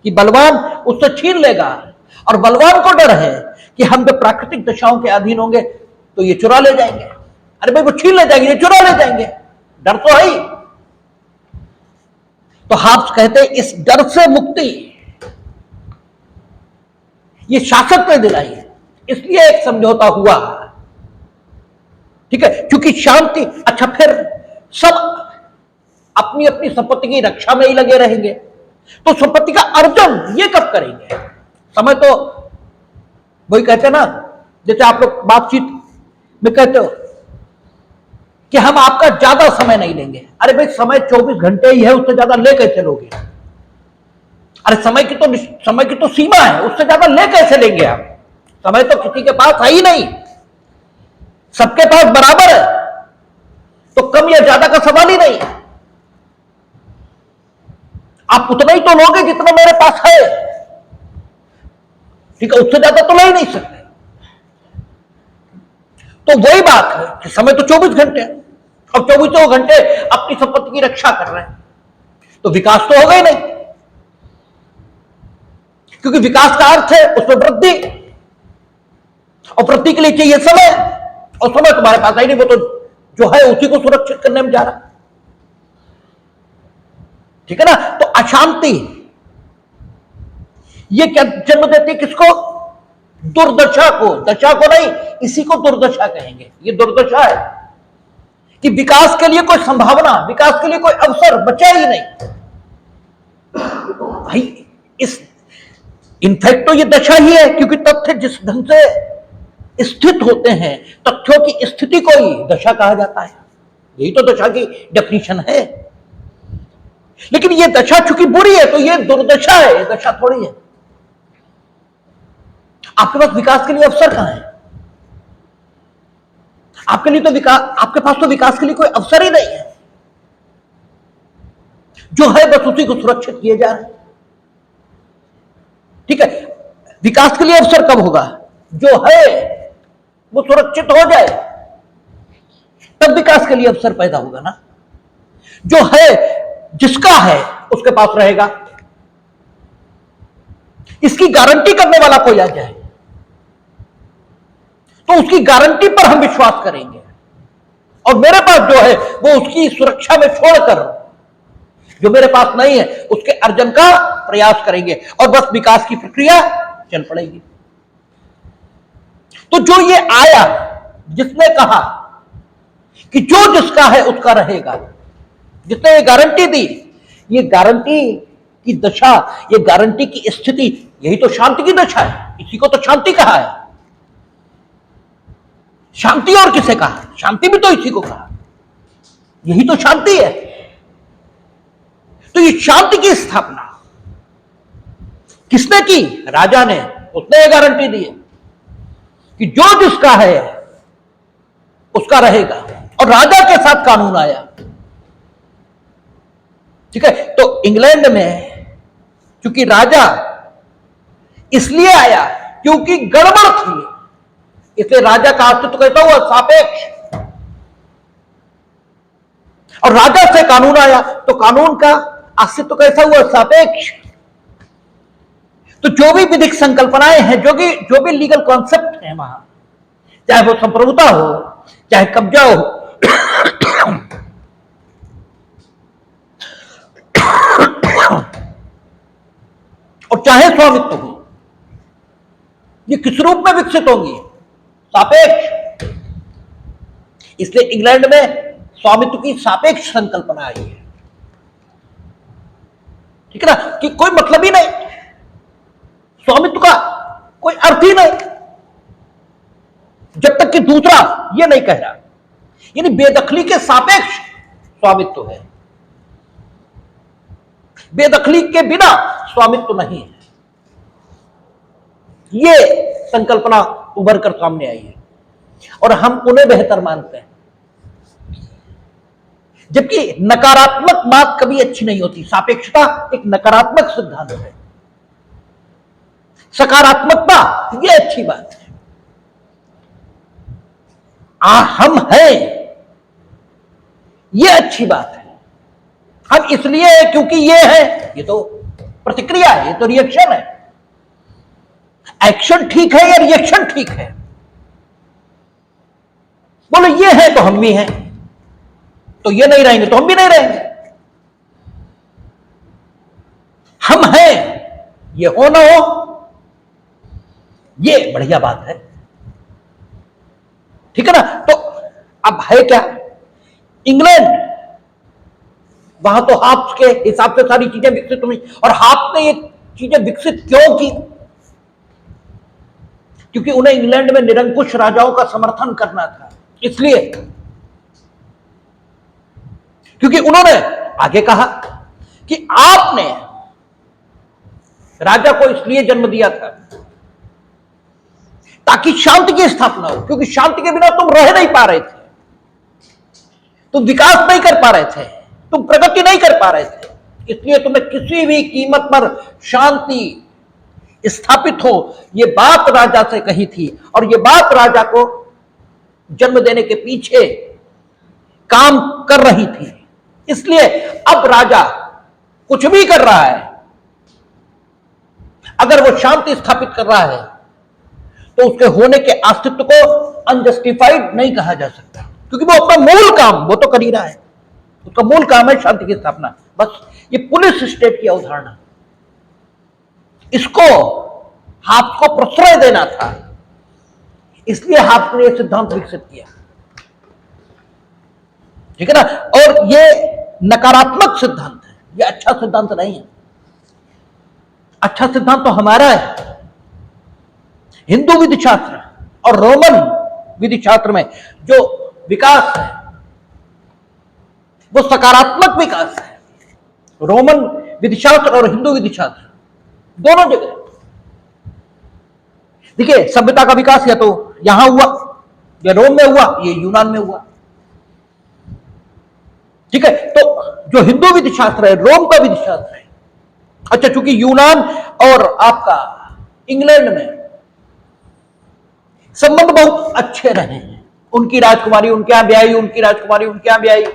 कि बलवान उससे छीन लेगा, और बलवान को डर है कि हम जब प्राकृतिक दशाओं के अधीन होंगे तो ये चुरा ले जाएंगे। अरे भाई, वो छीन ले जाएंगे, ये चुरा ले जाएंगे, डर तो है ही। तो हाब्स कहते हैं इस डर से मुक्ति ये शासक ने दिलाई, इसलिए एक समझौता हुआ। ठीक है, क्योंकि शांति। अच्छा, फिर सब अपनी अपनी संपत्ति की रक्षा में ही लगे रहेंगे, तो संपत्ति का अर्जन ये कब करेंगे? समय तो वही कहते हैं ना, जैसे आप लोग बातचीत में कहते हो कि हम आपका ज्यादा समय नहीं लेंगे। अरे भाई, समय 24 घंटे ही है, उससे ज्यादा ले कैसे लोगे? अरे समय की तो सीमा है, उससे ज्यादा ले कैसे लेंगे आप? समय तो किसी के पास है ही नहीं, सबके पास बराबर है, तो कम या ज्यादा का सवाल ही नहीं। आप उतना ही तो लोगे जितना मेरे पास है, ठीक है, उससे ज्यादा तो ले ही नहीं सकते। तो वही बात है कि समय तो 24 घंटे, अब 24 घंटे अपनी संपत्ति की रक्षा कर रहे हैं, तो विकास तो होगा ही नहीं, क्योंकि विकास का अर्थ है उसमें वृद्धि, और वृद्धि के लिए चाहिए समय, और समय तुम्हारे पास है नहीं, वो तो जो है उसी को सुरक्षित करने में जा रहा। ठीक है ना? तो अशांति ये क्या जन्म देती है? किसको? दुर्दशा को। दशा को नहीं, इसी को दुर्दशा कहेंगे। ये दुर्दशा है कि विकास के लिए कोई संभावना, विकास के लिए कोई अवसर बचा ही नहीं भाई। इस इनफैक्ट तो ये दशा ही है, क्योंकि तथ्य जिस ढंग से स्थित होते हैं, तथ्यों की स्थिति को ही दशा कहा जाता है। यही तो दशा की डेफिनेशन है। लेकिन ये दशा चूंकि बुरी है, तो ये दुर्दशा है, ये दशा थोड़ी है। आपके पास विकास के लिए अवसर कहां है? आपके लिए तो आपके पास तो विकास के लिए कोई अवसर ही नहीं है। जो है बस उसी को सुरक्षित किए जा रहे हैं। ठीक है, विकास के लिए अवसर कब होगा? जो है वो सुरक्षित हो जाए, तब विकास के लिए अवसर पैदा होगा ना। जो है, जिसका है, उसके पास रहेगा। इसकी गारंटी करने वाला कोई आ जाए तो उसकी गारंटी पर हम विश्वास करेंगे, और मेरे पास जो है वो उसकी सुरक्षा में छोड़कर जो मेरे पास नहीं है उसके अर्जन का प्रयास करेंगे, और बस विकास की प्रक्रिया चल पड़ेगी। तो जो ये आया, जिसने कहा कि जो जिसका है उसका रहेगा, जिसने ये गारंटी दी, ये गारंटी की दशा, ये गारंटी की स्थिति, यही तो शांति की दशा है। इसी को तो शांति कहा है। शांति और किसे कहा? शांति भी तो इसी को कहा, यही तो शांति है। तो ये शांति की स्थापना किसने की? राजा ने। उसने ये गारंटी दी है कि जो जिसका है उसका रहेगा, और राजा के साथ कानून आया। ठीक है, तो इंग्लैंड में क्योंकि राजा इसलिए आया क्योंकि गड़बड़ थी, इसलिए राजा का अस्तित्व कैसा हुआ? सापेक्ष। और राजा से कानून आया तो कानून का अस्तित्व कैसा हुआ? सापेक्ष। तो जो भी विधिक संकल्पनाएं हैं, जो भी लीगल कॉन्सेप्ट है वहां, चाहे वो संप्रभुता हो, चाहे कब्जा हो, और चाहे स्वामित्व हो, ये किस रूप में विकसित होंगी? सापेक्ष। इसलिए इंग्लैंड में स्वामित्व की सापेक्ष संकल्पना आई है, ठीक है ना, कि कोई मतलब ही नहीं, स्वामित्व का कोई अर्थ ही नहीं जब तक कि दूसरा ये नहीं कह रहा। यानी बेदखली के सापेक्ष स्वामित्व है, बेदखली के बिना स्वामित्व नहीं है। ये संकल्पना उभर कर सामने आई है और हम उन्हें बेहतर मानते हैं, जबकि नकारात्मक बात कभी अच्छी नहीं होती। सापेक्षता एक नकारात्मक सिद्धांत है, सकारात्मकता ये अच्छी बात है। हम हैं ये अच्छी बात है। हम इसलिए है क्योंकि ये है, ये तो प्रतिक्रिया है, ये तो रिएक्शन है। एक्शन ठीक है या रिएक्शन ठीक है? बोलो ये है तो हम भी हैं, तो ये नहीं रहेंगे तो हम भी नहीं रहेंगे। हम हैं, ये हो ना हो, ये बढ़िया बात है, ठीक है ना। तो अब है क्या, इंग्लैंड, वहां तो हाब्स के हिसाब से सारी चीजें विकसित हुई। और हाब्स ने ये चीजें विकसित क्यों की? क्योंकि उन्हें इंग्लैंड में निरंकुश राजाओं का समर्थन करना था, इसलिए। क्योंकि उन्होंने आगे कहा कि आपने राजा को इसलिए जन्म दिया था ताकि शांति की स्थापना हो, क्योंकि शांति के बिना तुम रह नहीं पा रहे थे, तुम विकास नहीं कर पा रहे थे, तुम प्रगति नहीं कर पा रहे थे। इसलिए तुम्हें किसी भी कीमत पर शांति स्थापित हो, यह बात राजा से कही थी। और यह बात राजा को जन्म देने के पीछे काम कर रही थी। इसलिए अब राजा कुछ भी कर रहा है, अगर वो शांति स्थापित कर रहा है तो उसके होने के अस्तित्व को अनजस्टिफाइड नहीं कहा जा सकता, क्योंकि वो अपना मूल काम वो तो कर ही रहा है। उसका मूल काम है शांति की स्थापना। बस ये पुलिस स्टेट की अवधारणा, इसको हाब्स को प्रश्रय देना था, इसलिए हाब्स ने यह सिद्धांत विकसित किया, ठीक है ना। और ये नकारात्मक सिद्धांत है, ये अच्छा सिद्धांत नहीं है। अच्छा सिद्धांत तो हमारा है। हिंदू विधि शास्त्र और रोमन विधि शास्त्र में जो विकास है वो सकारात्मक विकास है। रोमन विधि शास्त्र और हिंदू विधि शास्त्र दोनों जगह देखिए, सभ्यता का विकास या तो यहां हुआ, या रोम में हुआ, ये यूनान में हुआ, ठीक है। तो जो हिंदू विधि शास्त्र है, रोम का विधि शास्त्र है। अच्छा, चूंकि यूनान और आपका इंग्लैंड में संबंध बहुत अच्छे रहे हैं, उनकी राजकुमारी उनके यहां ब्याही, उनकी राजकुमारी उनके यहां ब्याही,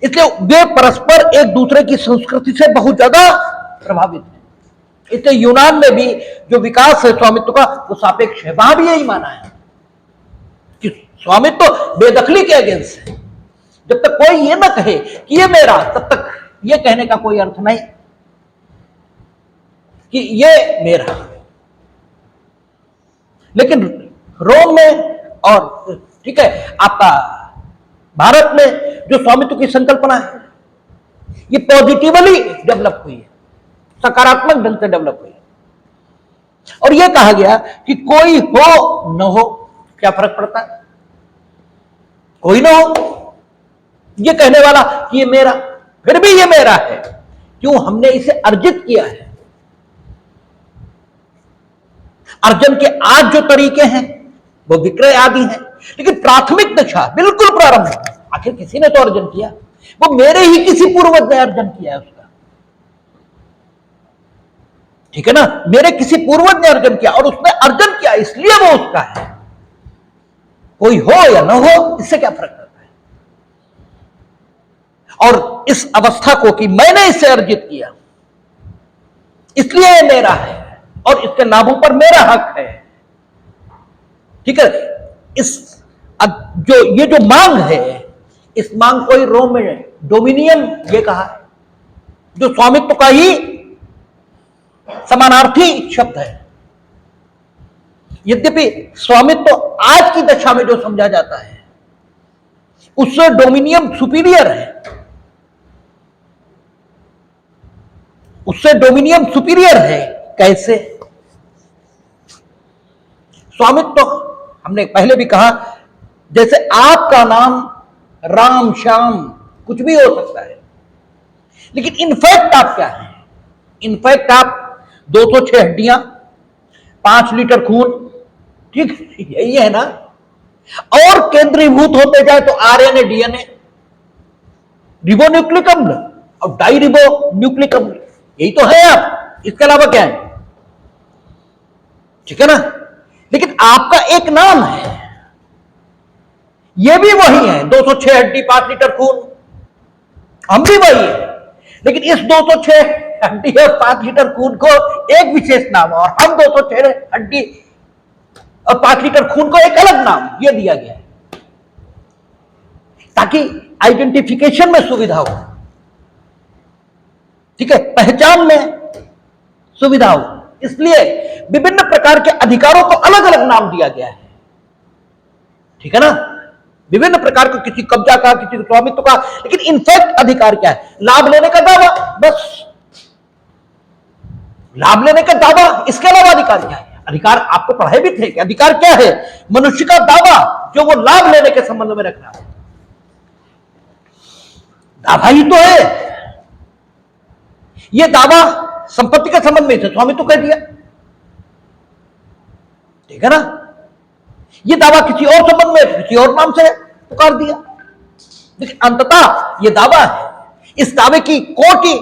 इसलिए वे परस्पर एक दूसरे की संस्कृति से बहुत ज्यादा प्रभावित हैं। इसलिए यूनान में भी जो विकास है स्वामित्व का वो सापेक्ष है। वहां भी यही माना है कि स्वामित्व बेदखली के अगेंस्ट है। जब तक कोई ये ना कहे कि ये मेरा, तब तक ये कहने का कोई अर्थ नहीं कि ये मेरा। लेकिन रोम में और ठीक है आपका भारत में जो स्वामित्व की संकल्पना है, ये पॉजिटिवली डेवलप हुई है, सकारात्मक ढंग से डेवलप हुई है। और यह कहा गया कि कोई हो न हो क्या फर्क पड़ता है, कोई ना हो, ये कहने वाला कि ये मेरा, फिर भी ये मेरा है, क्यों? हमने इसे अर्जित किया है। अर्जन के आज जो तरीके हैं वो विक्रय आदि हैं, लेकिन प्राथमिक दशा बिल्कुल प्रारंभ है। आखिर किसी ने तो अर्जन किया, वो मेरे ही किसी पूर्वज ने अर्जन किया है उसका, ठीक है ना। मेरे किसी पूर्वज ने अर्जन किया और उसने अर्जन किया, इसलिए वो उसका है। कोई हो या ना हो, इससे क्या फर्क पड़ता है। और इस अवस्था को कि मैंने इसे अर्जित किया इसलिए ये मेरा है और इसके लाभों पर मेरा हक है, ठीक है। इस जो ये जो मांग है, इस मांग को ही रोम में डोमिनियन ये कहा है, जो स्वामित्व का ही समानार्थी शब्द है। यद्यपि स्वामित्व आज की दशा में जो समझा जाता है उससे डोमिनियम सुपीरियर है, उससे डोमिनियम सुपीरियर है। कैसे? स्वामित्व तो हमने पहले भी कहा, जैसे आपका नाम राम श्याम कुछ भी हो सकता है, लेकिन इनफैक्ट आप क्या हैं? इनफैक्ट आप 206 हड्डियां, 5 लीटर खून, ठीक, यही है ना। और केंद्रीभूत होते जाए तो आरएनए, डीएनए, रिबो न्यूक्लिक अम्ल और डाई रिबो न्यूक्लिक अम्ल, यही तो है आप। इसके अलावा क्या है? ठीक है ना। लेकिन आपका एक नाम है, ये भी वही है, 206 हड्डी 5 लीटर खून, हम भी वही है। लेकिन इस 206 हड्डी और 5 लीटर खून को एक विशेष नाम, और हम 206 हड्डी और 5 लीटर खून को एक अलग नाम ये दिया गया है, ताकि आइडेंटिफिकेशन में सुविधा हो, ठीक है, पहचान में सुविधा हो। इसलिए विभिन्न प्रकार के अधिकारों को अलग अलग नाम दिया गया है, ठीक है ना। विभिन्न प्रकार का, किसी कब्जा का, किसी स्वामित्व का, लेकिन इनफैक्ट अधिकार क्या है? लाभ लेने का दावा, बस लाभ लेने का दावा। इसके अलावा अधिकार क्या है? अधिकार आपको पढ़ाए भी थे कि अधिकार क्या है? मनुष्य का दावा जो वो लाभ लेने के संबंध में रखना है, दावा ही तो है। ये दावा संपत्ति के संबंध में थे, स्वामित्व कह दिया, ठीक है ना। ये दावा किसी और संबंध में, किसी और नाम से पुकार दिया, लेकिन अंततः ये दावा है। इस दावे की कोटि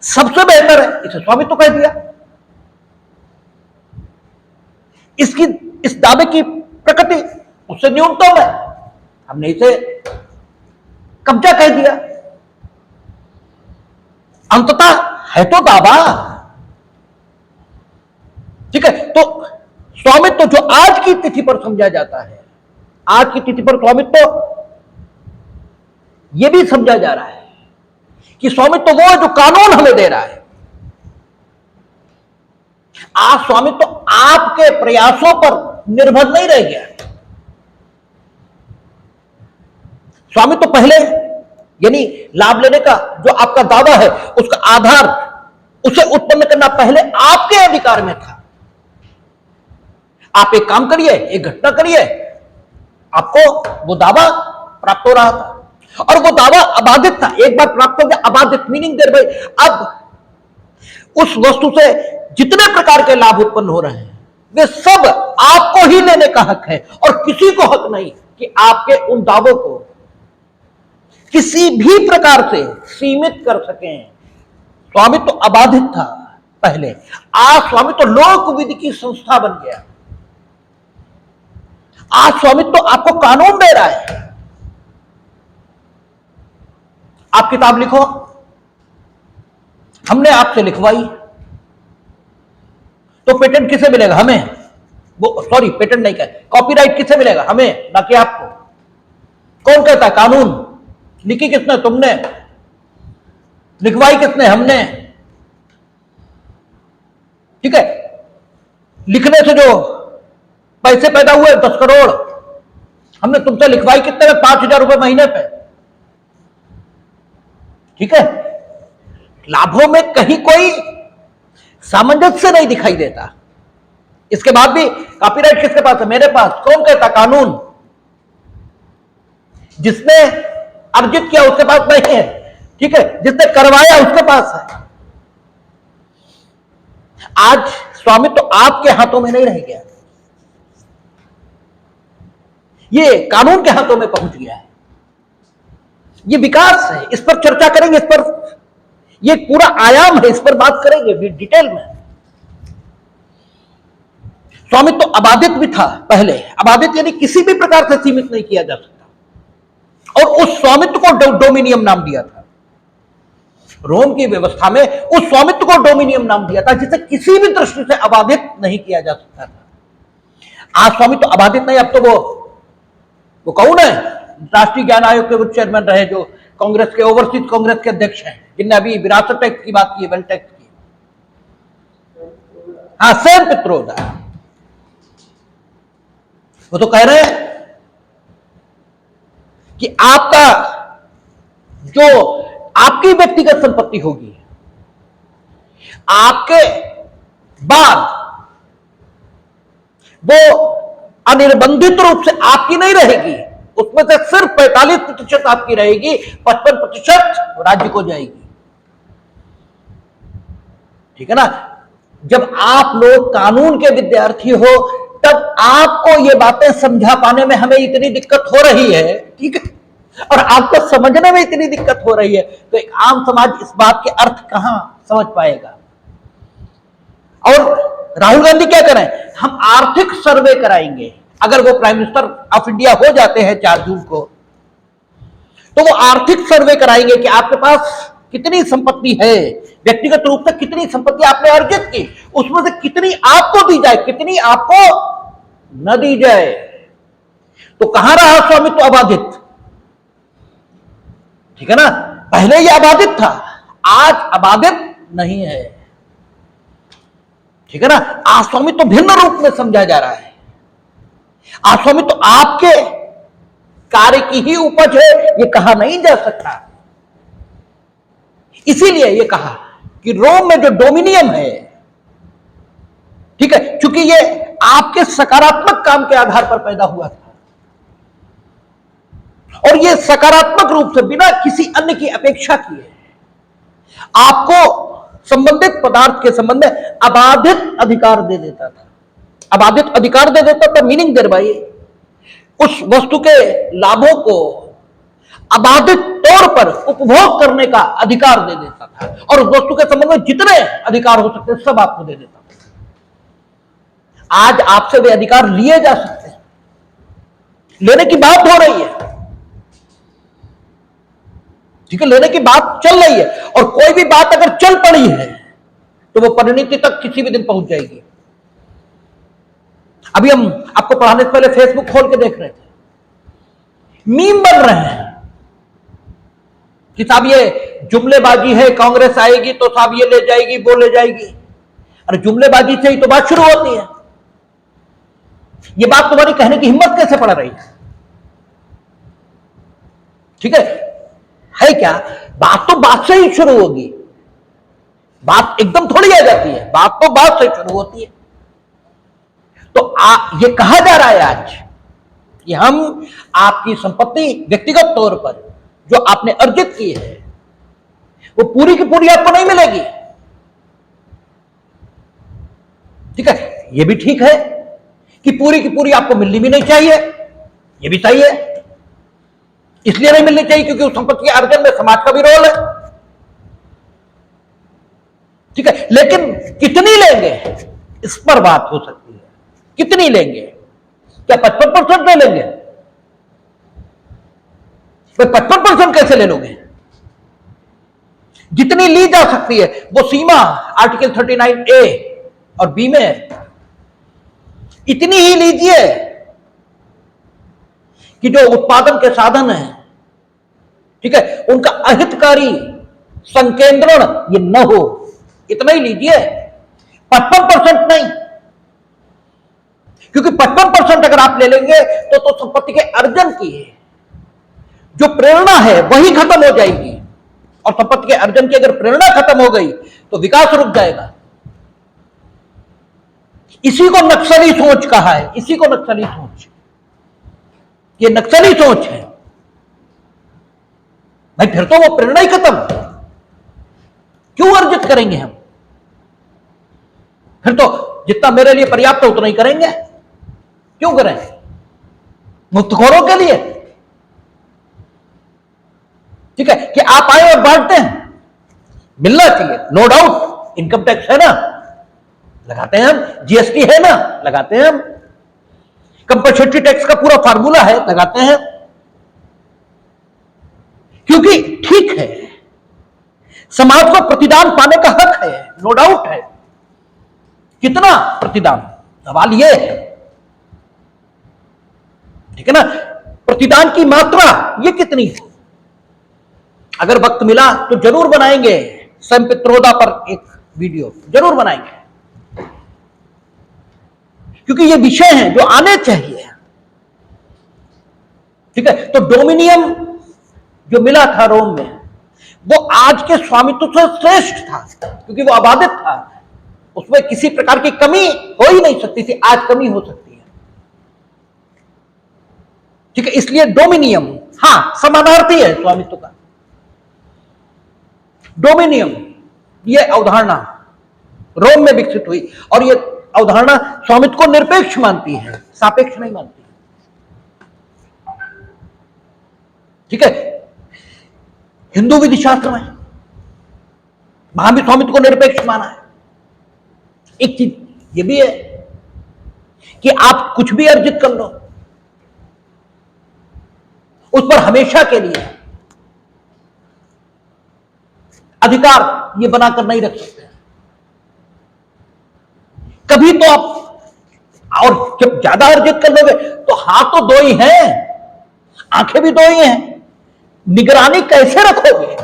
सबसे बेहतर है, इसे स्वामित्व कह दिया। इसकी, इस दावे की प्रकृति उससे न्यूनतम है, हमने इसे कब्जा कह दिया। अंततः है तो दावा, ठीक है। तो स्वामित्व जो आज की तिथि पर समझा जाता है, आज की तिथि पर स्वामित्व यह भी समझा जा रहा है कि स्वामित्व वो है जो कानून हमें दे रहा है। आज स्वामित्व आपके प्रयासों पर निर्भर नहीं रह गया। स्वामित्व पहले, यानी लाभ लेने का जो आपका दावा है, उसका आधार, उसे उत्पन्न करना पहले आपके अधिकार में था। आप एक काम करिए, एक घटना करिए, आपको वो दावा प्राप्त हो रहा था, और वो दावा अबाधित था। एक बार प्राप्त हो गया, अबाधित मीनिंग देर भाई, अब उस वस्तु से जितने प्रकार के लाभ उत्पन्न हो रहे हैं वे सब आपको ही लेने का हक है, और किसी को हक नहीं कि आपके उन दावों को किसी भी प्रकार से सीमित कर सकें। स्वामित्व तो अबाधित था पहले, आज स्वामित्व तो लोक विधि की संस्था बन गया। आज स्वामित्व तो आपको कानून दे रहा है। आप किताब लिखो, हमने आपसे लिखवाई, तो पेटेंट किसे मिलेगा? हमें। वो सॉरी, पेटेंट नहीं कहते, कॉपीराइट किसे मिलेगा? हमें, ना कि आपको। कौन कहता है? कानून। लिखी किसने? तुमने। लिखवाई किसने? हमने, ठीक है। लिखने से जो पैसे पैदा हुए 10 करोड़, हमने तुमसे लिखवाई कितने में? 5,000 रुपए महीने पे, ठीक है। लाभों में कहीं कोई सामंजस्य नहीं दिखाई देता। इसके बाद भी कॉपीराइट किसके पास है? मेरे पास। कौन कहता? कानून। जिसने अर्जित किया उसके पास नहीं है, ठीक है, जिसने करवाया उसके पास है। आज स्वामित्व तो आपके हाथों में नहीं रह गया, ये कानून के हाथों में पहुंच गया है। ये विकास है, इस पर चर्चा करेंगे, इस पर, ये पूरा आयाम है, इस पर बात करेंगे डिटेल में। स्वामित्व तो अबाधित भी था पहले, अबाधित यानी किसी भी प्रकार से सीमित नहीं किया जा सकता, और उस स्वामित्व को डोमिनियम नाम दिया था। रोम की व्यवस्था में उस स्वामित्व को डोमिनियम नाम दिया था, जिसे किसी भी दृष्टि से अबाधित नहीं किया जा सकता था। आज स्वामित्व अबाधित नहीं। अब तो वो कौन है? राष्ट्रीय ज्ञान आयोग के चेयरमैन रहे, जो कांग्रेस के, ओवरसीज कांग्रेस के अध्यक्ष हैं, जिनने अभी विरासत टैक्स की बात की, वेल्थ टैक्स की। हाँ, सैम पित्रोदा, वो तो कह रहे हैं कि आपका जो आपकी व्यक्तिगत संपत्ति होगी, आपके बाद वो अनिर्बंधित रूप से आपकी नहीं रहेगी, उसमें से सिर्फ 45% आपकी रहेगी, 55% राज्य को जाएगी। ठीक है ना? जब आप लोग कानून के विद्यार्थी हो तब आपको ये बातें समझा पाने में हमें इतनी दिक्कत हो रही है, ठीक है, और आपको समझने में इतनी दिक्कत हो रही है, तो एक आम समाज इस बात के अर्थ कहां समझ पाएगा। और राहुल गांधी क्या करें, हम आर्थिक सर्वे कराएंगे। अगर वो प्राइम मिनिस्टर ऑफ इंडिया हो जाते हैं 4 जून को, तो वो आर्थिक सर्वे कराएंगे कि आपके पास कितनी संपत्ति है, व्यक्तिगत रूप से कितनी संपत्ति आपने अर्जित की, उसमें से कितनी आपको दी जाए, कितनी आपको न दी जाए। तो कहां रहा स्वामित्व अबाधित? ठीक है ना? पहले ये अबाधित था, आज अबाधित नहीं है। ठीक है ना? आस्वामित्व तो भिन्न रूप में समझा जा रहा है। आस्वामित्व तो आपके कार्य की ही उपज है, ये कहा नहीं जा सकता। इसीलिए ये कहा कि रोम में जो डोमिनियम है, ठीक है, क्योंकि ये आपके सकारात्मक काम के आधार पर पैदा हुआ था और ये सकारात्मक रूप से बिना किसी अन्य की अपेक्षा किए आपको संबंधित पदार्थ के संबंध में अबाधित अधिकार दे देता था। अबाधित अधिकार दे देता था मीनिंग देर भाई, उस वस्तु के लाभों को अबाधित तौर पर उपभोग करने का अधिकार दे देता था और उस वस्तु के संबंध में जितने अधिकार हो सकते सब आपको दे देता था। आज आपसे वे अधिकार लिए जा सकते हैं, लेने की बात हो रही है, ठीक है, लेने की बात चल रही है, और कोई भी बात अगर चल पड़ी है तो वो परिणति तक किसी भी दिन पहुंच जाएगी। अभी हम आपको पढ़ाने से पहले फेसबुक खोल के देख रहे थे, मीम बन रहे हैं कि साहब ये जुमलेबाजी है, कांग्रेस आएगी तो साहब ये ले जाएगी, वो ले जाएगी। अरे जुमलेबाजी से ही तो बात शुरू होती है। ये बात तुम्हारी कहने की हिम्मत कैसे पड़ रही है? ठीक है क्या? बात तो बात से ही शुरू होगी, बात एकदम थोड़ी आ जाती है, बात तो बात से शुरू होती है। तो ये कहा जा रहा है आज कि हम आपकी संपत्ति व्यक्तिगत तौर पर जो आपने अर्जित की है वो पूरी की पूरी आपको नहीं मिलेगी। ठीक है, ये भी ठीक है कि पूरी की पूरी आपको मिलनी भी नहीं चाहिए, ये भी सही है। इसलिए नहीं मिलनी चाहिए क्योंकि उस संपत्ति के अर्जन में समाज का भी रोल है। ठीक है, लेकिन कितनी लेंगे इस पर बात हो सकती है। कितनी लेंगे? क्या 55% ले लेंगे? 55% कैसे ले लोगे? जितनी ली जा सकती है वो सीमा आर्टिकल 39A और बी में है, इतनी ही लीजिए कि जो उत्पादन के साधन हैं, ठीक है, उनका अहितकारी संकेंद्रण ये न हो, इतना ही लीजिए, 55% नहीं। क्योंकि 55% अगर आप ले लेंगे तो संपत्ति के अर्जन की जो प्रेरणा है वही खत्म हो जाएगी, और संपत्ति के अर्जन की अगर प्रेरणा खत्म हो गई तो विकास रुक जाएगा। इसी को नक्सली सोच कहा है, इसी को नक्सली सोच, ये नक्सली सोच है भाई। फिर तो वो प्रेरणा ही खत्म, क्यों अर्जित करेंगे हम? फिर तो जितना मेरे लिए पर्याप्त है उतना ही करेंगे, क्यों करें? मुफ्तखोरों के लिए, ठीक है, कि आप आए और बांटते हैं, मिलना चाहिए, नो डाउट। इनकम टैक्स है ना, लगाते हैं हम, जीएसटी है ना, लगाते हैं हम, कंपल्सरी टैक्स का पूरा फार्मूला है, लगाते हैं, क्योंकि ठीक है, समाज को प्रतिदान पाने का हक है, नो डाउट है। कितना प्रतिदान, सवाल यह है, ठीक है ना? प्रतिदान की मात्रा ये कितनी है? अगर वक्त मिला तो जरूर बनाएंगे संपित्रोदा पर एक वीडियो, जरूर बनाएंगे, क्योंकि ये विषय हैं जो आने चाहिए। ठीक है, तो डोमिनियम जो मिला था रोम में, वो आज के स्वामित्व से श्रेष्ठ था, क्योंकि वो आबादित था, उसमें किसी प्रकार की कमी हो ही नहीं सकती थी। आज कमी हो सकती है, ठीक है। इसलिए डोमिनियम, हां, समानार्थी है स्वामित्व का। डोमिनियम, ये अवधारणा रोम में विकसित हुई, और ये अवधारणा स्वामित्व को निरपेक्ष मानती है, सापेक्ष नहीं मानती, ठीक है। हिंदू विधि शास्त्र में वहां भी स्वामित्व को निरपेक्ष माना है। एक चीज ये भी है कि आप कुछ भी अर्जित कर लो, उस पर हमेशा के लिए अधिकार ये बनाकर नहीं रख सकते। कभी तो आप, और जब ज्यादा अर्जित कर लोगे तो हाथ तो दो ही हैं, आंखें भी दो ही हैं, निगरानी कैसे रखोगे?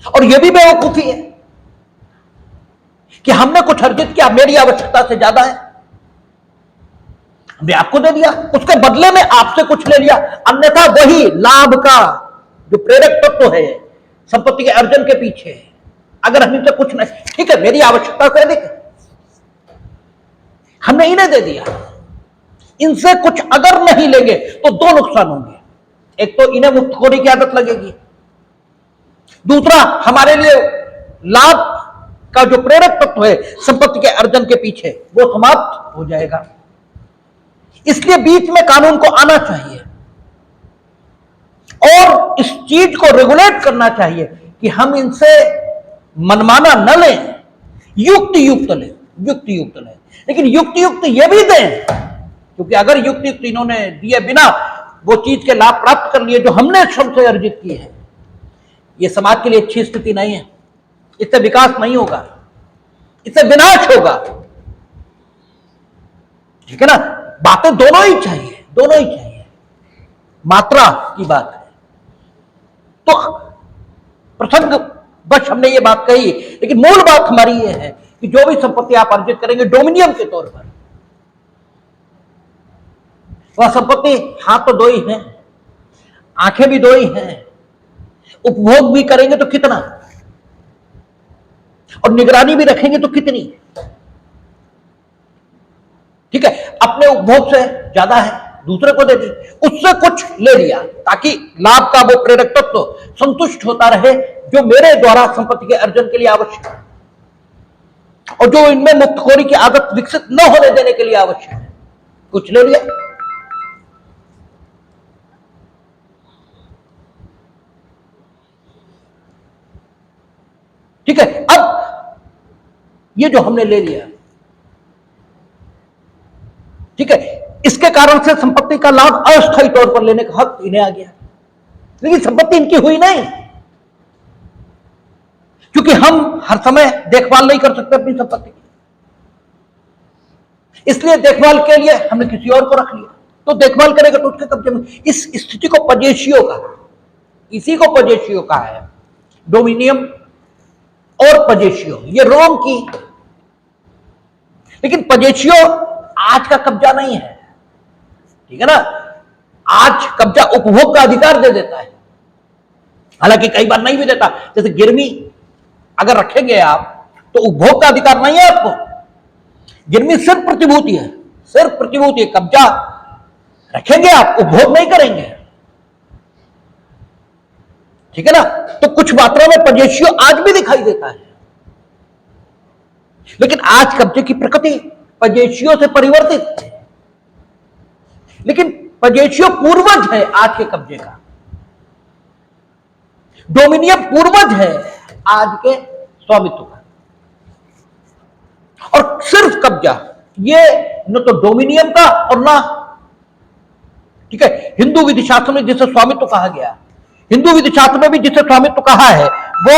और यह भी बेवकूफी है कि हमने कुछ अर्जित किया, मेरी आवश्यकता से ज्यादा है, हमने आपको दे दिया, उसके बदले में आपसे कुछ ले लिया, अन्यथा वही लाभ का जो प्रेरक तत्व है संपत्ति के अर्जन के पीछे, अगर हम इनसे कुछ नहीं, ठीक है, मेरी आवश्यकता से अधिक हमने इन्हें दे दिया, इनसे कुछ अगर नहीं लेंगे तो दो नुकसान होंगे। एक तो इन्हें मुफ्तखोरी की आदत लगेगी, दूसरा हमारे लिए लाभ का जो प्रेरक तत्व है संपत्ति के अर्जन के पीछे, वो समाप्त हो जाएगा। इसलिए बीच में कानून को आना चाहिए और इस चीज को रेगुलेट करना चाहिए कि हम इनसे मनमाना न लें, युक्त युक्त लें, युक्त युक्त लें, लेकिन युक्त युक्त ये भी दें, क्योंकि अगर युक्त युक्त इन्होंने दिए बिना वो चीज के लाभ प्राप्त कर लिए जो हमने श्रम से अर्जित की है, ये समाज के लिए अच्छी स्थिति नहीं है। इससे विकास नहीं होगा, इससे विनाश होगा, ठीक है ना। बातें दोनों ही चाहिए, दोनों ही चाहिए, मात्रा की बात है। तो प्रसंग बस हमने ये बात कही, लेकिन मूल बात हमारी ये है कि जो भी संपत्ति आप अर्जित करेंगे डोमिनियम के तौर पर, वह संपत्ति हाथ तो दो ही हैं, आंखें भी दो ही हैं, उपभोग भी करेंगे तो कितना, और निगरानी भी रखेंगे तो कितनी, ठीक है। अपने उपभोग से ज्यादा है दूसरे को दे दी, उससे कुछ ले लिया, ताकि लाभ का वो प्रेरक तत्व संतुष्ट होता रहे जो मेरे द्वारा संपत्ति के अर्जन के लिए आवश्यक है, और जो इनमें मुफ्तखोरी की आदत विकसित न होने देने के लिए आवश्यक है, कुछ ले लिया। ठीक है, अब ये जो हमने ले लिया, ठीक है, इसके कारण से संपत्ति का लाभ अस्थायी तौर पर लेने का हक इन्हें आ गया, लेकिन संपत्ति इनकी हुई नहीं, क्योंकि हम हर समय देखभाल नहीं कर सकते अपनी संपत्ति की, इसलिए देखभाल के लिए हमने किसी और को रख लिया, तो देखभाल करेगा तो उसके कब्जे में। इस स्थिति को पजेशियो का, इसी को पजेशियो का है, डोमिनियम और पजेशियो, ये रोम की, लेकिन पजेशियो आज का कब्जा नहीं है, ठीक है ना। आज कब्जा उपभोग का अधिकार दे देता है, हालांकि कई बार नहीं भी देता, जैसे गिरवी अगर रखेंगे आप तो उपभोग का अधिकार नहीं है आपको, गिरवी सिर्फ प्रतिभूति है, सिर्फ प्रतिभूति है, कब्जा रखेंगे आप, उपभोग नहीं करेंगे, ठीक है ना। तो कुछ मात्रा में पजेशियो आज भी दिखाई देता है, लेकिन आज कब्जे की प्रकृति पजेशियो से परिवर्तित है, लेकिन पजेशियो पूर्वज है आज के कब्जे का, डोमिनियम पूर्वज है आज के स्वामित्व का, और सिर्फ कब्जा ये न तो डोमिनियम का और ना, ठीक है, हिंदू विधि शास्त्र में जिसे स्वामित्व कहा गया, हिंदू विधि शास्त्र में भी जिसे स्वामित्व कहा है, वो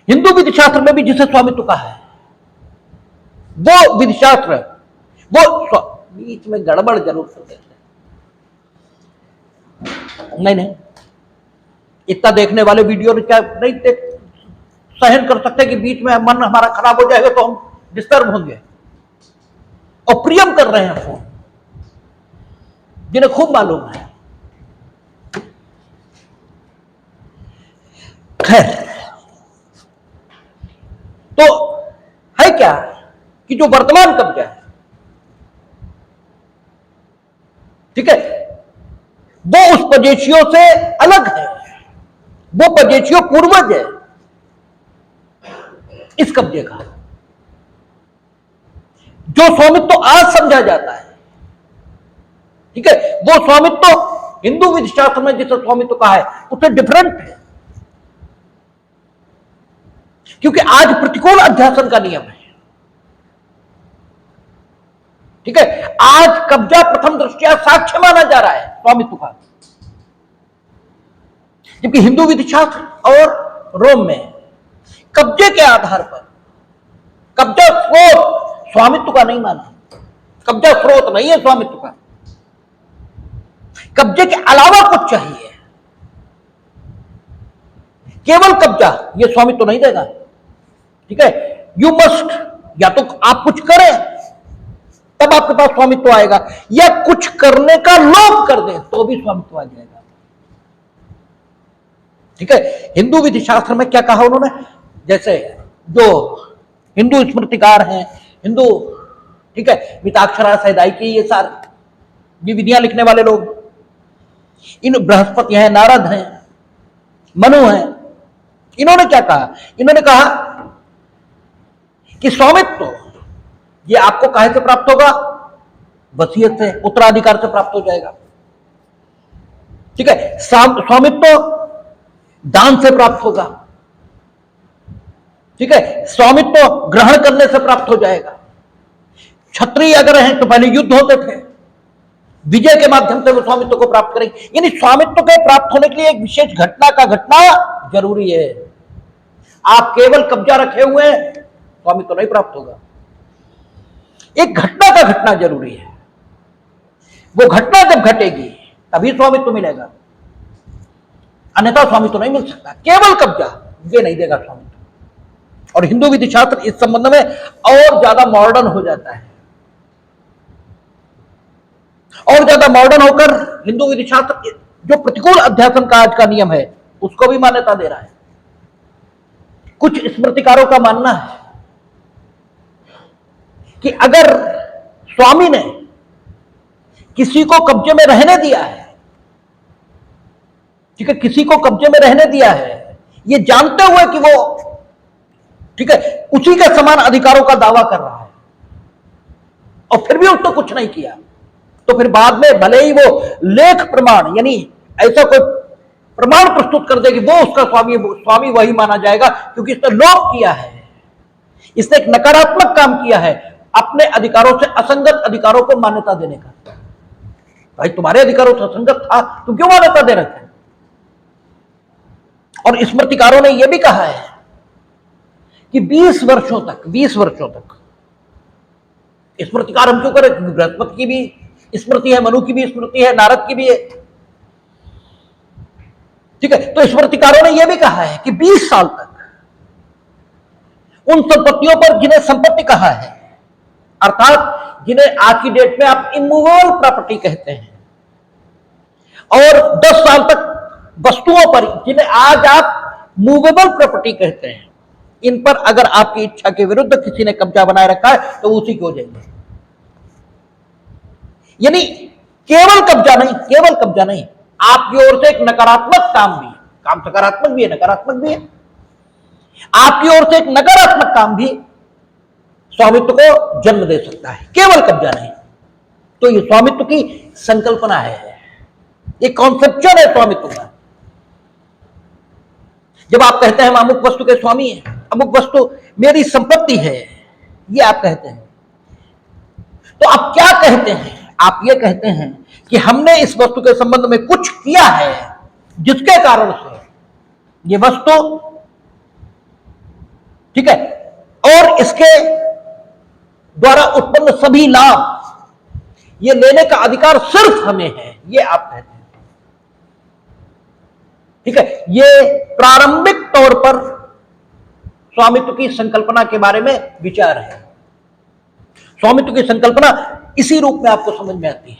हिंदू विधि शास्त्र में भी जिसे स्वामित्व कहा है, वो विधि शास्त्र, वो बीच में गड़बड़ जरूर कर देते हैं, नहीं, इतना देखने वाले वीडियो क्या नहीं सहन कर सकते कि बीच में मन हमारा खराब हो जाएगा तो हम डिस्टर्ब होंगे, और प्रियम कर रहे हैं फोन, जिन्हें खूब मालूम है। खैर, तो है क्या कि जो वर्तमान कब्जा है, ठीक है, वो उस पजेशियों से अलग है, वो पजेशियों पूर्वज है इस कब्जे का। जो स्वामित्व आज समझा जाता है, ठीक है, वो स्वामित्व हिंदू विधिशास्त्र में जिसे स्वामित्व कहा है उससे डिफरेंट है, क्योंकि आज प्रतिकूल अध्यासन का नियम है, ठीक है। आज कब्जा प्रथम दृष्टया साक्ष्य माना जा रहा है स्वामित्व का, जबकि हिंदू विधिशास्त्र और रोम में कब्जे के आधार पर कब्जा स्रोत स्वामित्व का नहीं माना, कब्जा स्रोत नहीं है स्वामित्व का, कब्जे के अलावा कुछ चाहिए, केवल कब्जा यह स्वामित्व नहीं देगा, ठीक है। यू मस्ट, या तो आप कुछ करें तब आपके पास स्वामित्व आएगा, या कुछ करने का लोभ कर दें तो भी स्वामित्व आ जाएगा, ठीक है। हिंदू विधि शास्त्र में क्या कहा उन्होंने, जैसे जो हिंदू स्मृतिकार हैं, हिंदू, ठीक है, मिताक्षरा सैदाई, ये सारे विधियां लिखने वाले लोग, इन बृहस्पति हैं, नारद हैं, मनु हैं, इन्होंने क्या कहा, इन्होंने कहा कि स्वामित्व ये आपको काहे से प्राप्त होगा, वसीयत से, उत्तराधिकार से प्राप्त हो जाएगा, ठीक है। स्वामित्व दान से प्राप्त होगा, ठीक है, स्वामित्व ग्रहण करने से प्राप्त हो जाएगा। क्षत्रिय अगर हैं तो पहले युद्ध होते थे, विजय के माध्यम से वो स्वामित्व को प्राप्त करेंगे, यानी स्वामित्व के प्राप्त होने के लिए एक विशेष घटना का घटना जरूरी है। आप केवल कब्जा रखे हुए हैं, स्वामित्व नहीं प्राप्त होगा, एक घटना का घटना जरूरी है, वो घटना जब घटेगी तभी स्वामित्व मिलेगा, अन्यथा स्वामित्व नहीं मिल सकता। केवल कब्जा ये नहीं देगा स्वामित्व। और हिंदू विधि शास्त्र इस संबंध में और ज्यादा मॉडर्न हो जाता है, और ज्यादा मॉडर्न होकर हिंदू विधि शास्त्र जो प्रतिकूल अध्यासन का आज का नियम है उसको भी मान्यता दे रहा है। कुछ स्मृतिकारों का मानना है कि अगर स्वामी ने किसी को कब्जे में रहने दिया है, ठीक है, किसी को कब्जे में रहने दिया है, ये जानते हुए कि वो, ठीक है, उसी के समान अधिकारों का दावा कर रहा है, और फिर भी उसने कुछ नहीं किया, तो फिर बाद में भले ही वो लेख प्रमाण, यानी ऐसा कोई प्रमाण प्रस्तुत कर दे कि वो उसका स्वामी वही माना जाएगा, क्योंकि इसने लोभ किया है, इसने एक नकारात्मक काम किया है अपने अधिकारों से असंगत अधिकारों को मान्यता देने का। भाई तुम्हारे अधिकारों से असंगत था, तुम क्यों मान्यता दे रहे थे? और स्मृतिकारों ने यह भी कहा है कि 20 वर्षों तक स्मृतिकार हम क्यों करें, बृहस्पति की भी स्मृति है, मनु की भी स्मृति है, नारद की भी है, ठीक है। तो स्मृतिकारों ने यह भी कहा है कि 20 साल तक उन संपत्तियों पर जिन्हें संपत्ति कहा है, अर्थात जिन्हें आज की डेट में आप इमूवेबल प्रॉपर्टी कहते हैं, और 10 साल तक वस्तुओं पर जिन्हें आज आप मूवेबल प्रॉपर्टी कहते हैं, इन पर अगर आपकी इच्छा के विरुद्ध किसी ने कब्जा बनाए रखा है तो उसी को हो जाएंगे। यानी केवल कब्जा नहीं, आपकी ओर से एक नकारात्मक काम भी, काम सकारात्मक भी है, नकारात्मक भी है, आपकी ओर से एक नकारात्मक काम भी स्वामित्व को जन्म दे सकता है, केवल कब्जा नहीं। तो ये स्वामित्व की संकल्पना है, ये कॉन्सेप्चुअल है स्वामित्व का। जब आप कहते हैं हम अमुक वस्तु के स्वामी हैं, अमुक वस्तु मेरी संपत्ति है, ये आप कहते हैं, तो आप क्या कहते हैं? आप ये कहते हैं कि हमने इस वस्तु के संबंध में कुछ किया है जिसके कारण से ये वस्तु, ठीक है, और इसके द्वारा उत्पन्न सभी लाभ ये लेने का अधिकार सिर्फ हमें है, ये आप कहते हैं, ठीक है। ये प्रारंभिक तौर पर स्वामित्व की संकल्पना के बारे में विचार है। स्वामित्व की संकल्पना इसी रूप में आपको समझ में आती है,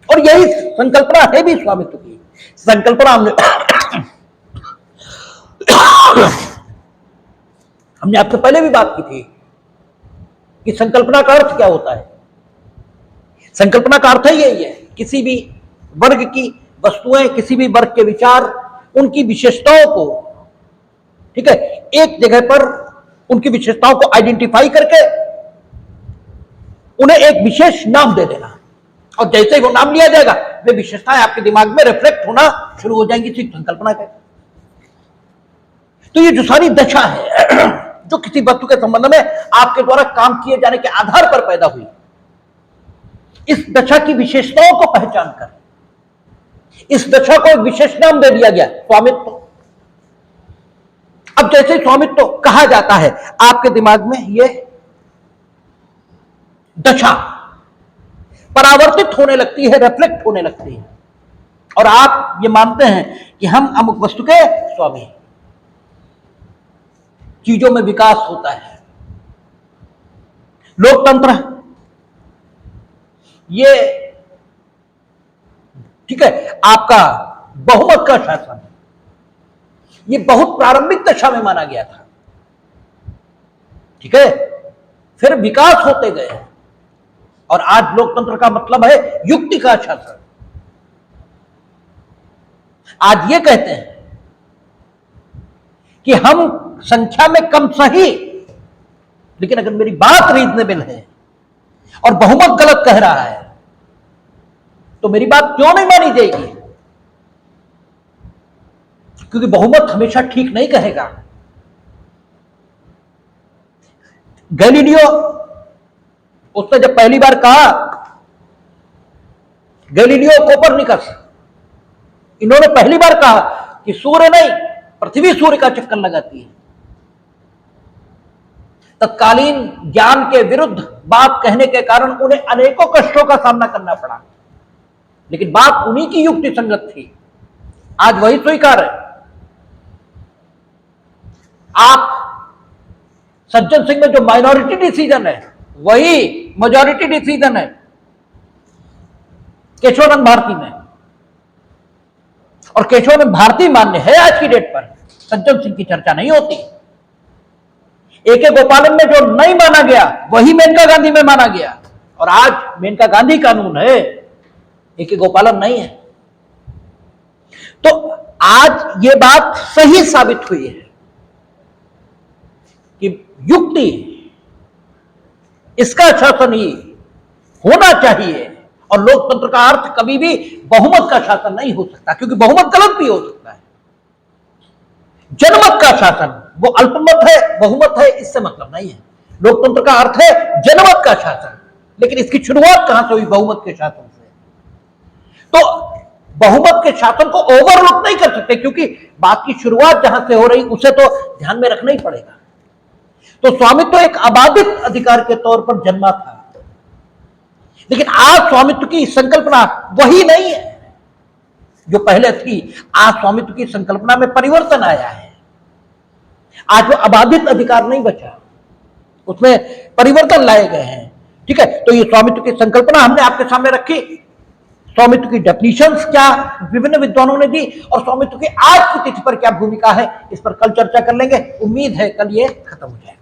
और यही संकल्पना है भी स्वामित्व की संकल्पना। हमने आपसे पहले भी बात की थी कि संकल्पना का अर्थ क्या होता है। संकल्पना का अर्थ यही है, किसी भी वर्ग की वस्तुएं, किसी भी वर्ग के विचार, उनकी विशेषताओं को, ठीक है, एक जगह पर उनकी विशेषताओं को आइडेंटिफाई करके उन्हें एक विशेष नाम दे देना, और जैसे ही वो नाम लिया जाएगा वे विशेषताएं आपके दिमाग में रिफ्लेक्ट होना शुरू हो जाएंगी सिर्फ संकल्पना के। तो ये जो सारी दशा है जो किसी वस्तु के संबंध में आपके द्वारा काम किए जाने के आधार पर पैदा हुई, इस दशा की विशेषताओं को पहचान कर इस दशा को एक विशेष नाम दे दिया गया, स्वामित्व। अब जैसे स्वामित्व कहा जाता है, आपके दिमाग में यह दशा परावर्तित होने लगती है, रिफ्लेक्ट होने लगती है, और आप ये मानते हैं कि हम अमुक वस्तु के स्वामी हैं। चीजों में विकास होता है। लोकतंत्र ये, ठीक है, आपका बहुमत का शासन, ये बहुत प्रारंभिक दशा में माना गया था, ठीक है, फिर विकास होते गए, और आज लोकतंत्र का मतलब है युक्ति का शासन। आज ये कहते हैं कि हम संख्या में कम सही, लेकिन अगर मेरी बात रीजनेबल है और बहुमत गलत कह रहा है तो मेरी बात क्यों नहीं मानी जाएगी? क्योंकि बहुमत हमेशा ठीक नहीं कहेगा। गैलीलियो, उसने जब पहली बार कहा, गैलीलियो, कोपरनिकस, इन्होंने पहली बार कहा कि सूर्य नहीं, पृथ्वी सूर्य का चक्कर लगाती है, तत्कालीन ज्ञान के विरुद्ध बात कहने के कारण उन्हें अनेकों कष्टों का सामना करना पड़ा, लेकिन बात उन्हीं की युक्ति संगत थी। आज वही स्वीकार है। आप सज्जन सिंह में जो माइनॉरिटी डिसीजन है वही मेजॉरिटी डिसीजन है केशवानंद भारती में, और केशवानंद भारती मान्य है आज की डेट पर। सज्जन सिंह की चर्चा नहीं होती। एके गोपालन में जो नहीं माना गया वही मेनका गांधी में माना गया, और आज मेनका गांधी कानून है, एके गोपालन नहीं है। तो आज ये बात सही साबित हुई है कि युक्ति, इसका शासन ही होना चाहिए, और लोकतंत्र का अर्थ कभी भी बहुमत का शासन नहीं हो सकता, क्योंकि बहुमत गलत भी हो सकता है। जनमत का शासन वो अल्पमत है, बहुमत है, इससे मतलब नहीं है। लोकतंत्र का अर्थ है जनमत का शासन, लेकिन इसकी शुरुआत कहां से हुई? बहुमत के शासन से। तो बहुमत के शासन को ओवरलुक नहीं कर सकते, क्योंकि बात की शुरुआत जहां से हो रही उसे तो ध्यान में रखना ही पड़ेगा। तो स्वामित्व तो एक अबाधित अधिकार के तौर पर जन्मा था, लेकिन आज स्वामित्व की संकल्पना वही नहीं है जो पहले थी। आज स्वामित्व की संकल्पना में परिवर्तन आया है। आज वो अबाधित अधिकार नहीं बचा, उसमें परिवर्तन लाए गए हैं, ठीक है। तो ये स्वामित्व की संकल्पना हमने आपके सामने रखी। स्वामित्व की डेफिनेशंस क्या विभिन्न विद्वानों ने दी, और स्वामित्व की आज की तिथि पर क्या भूमिका है, इस पर कल चर्चा कर लेंगे। उम्मीद है कल ये खत्म हो जाएगा।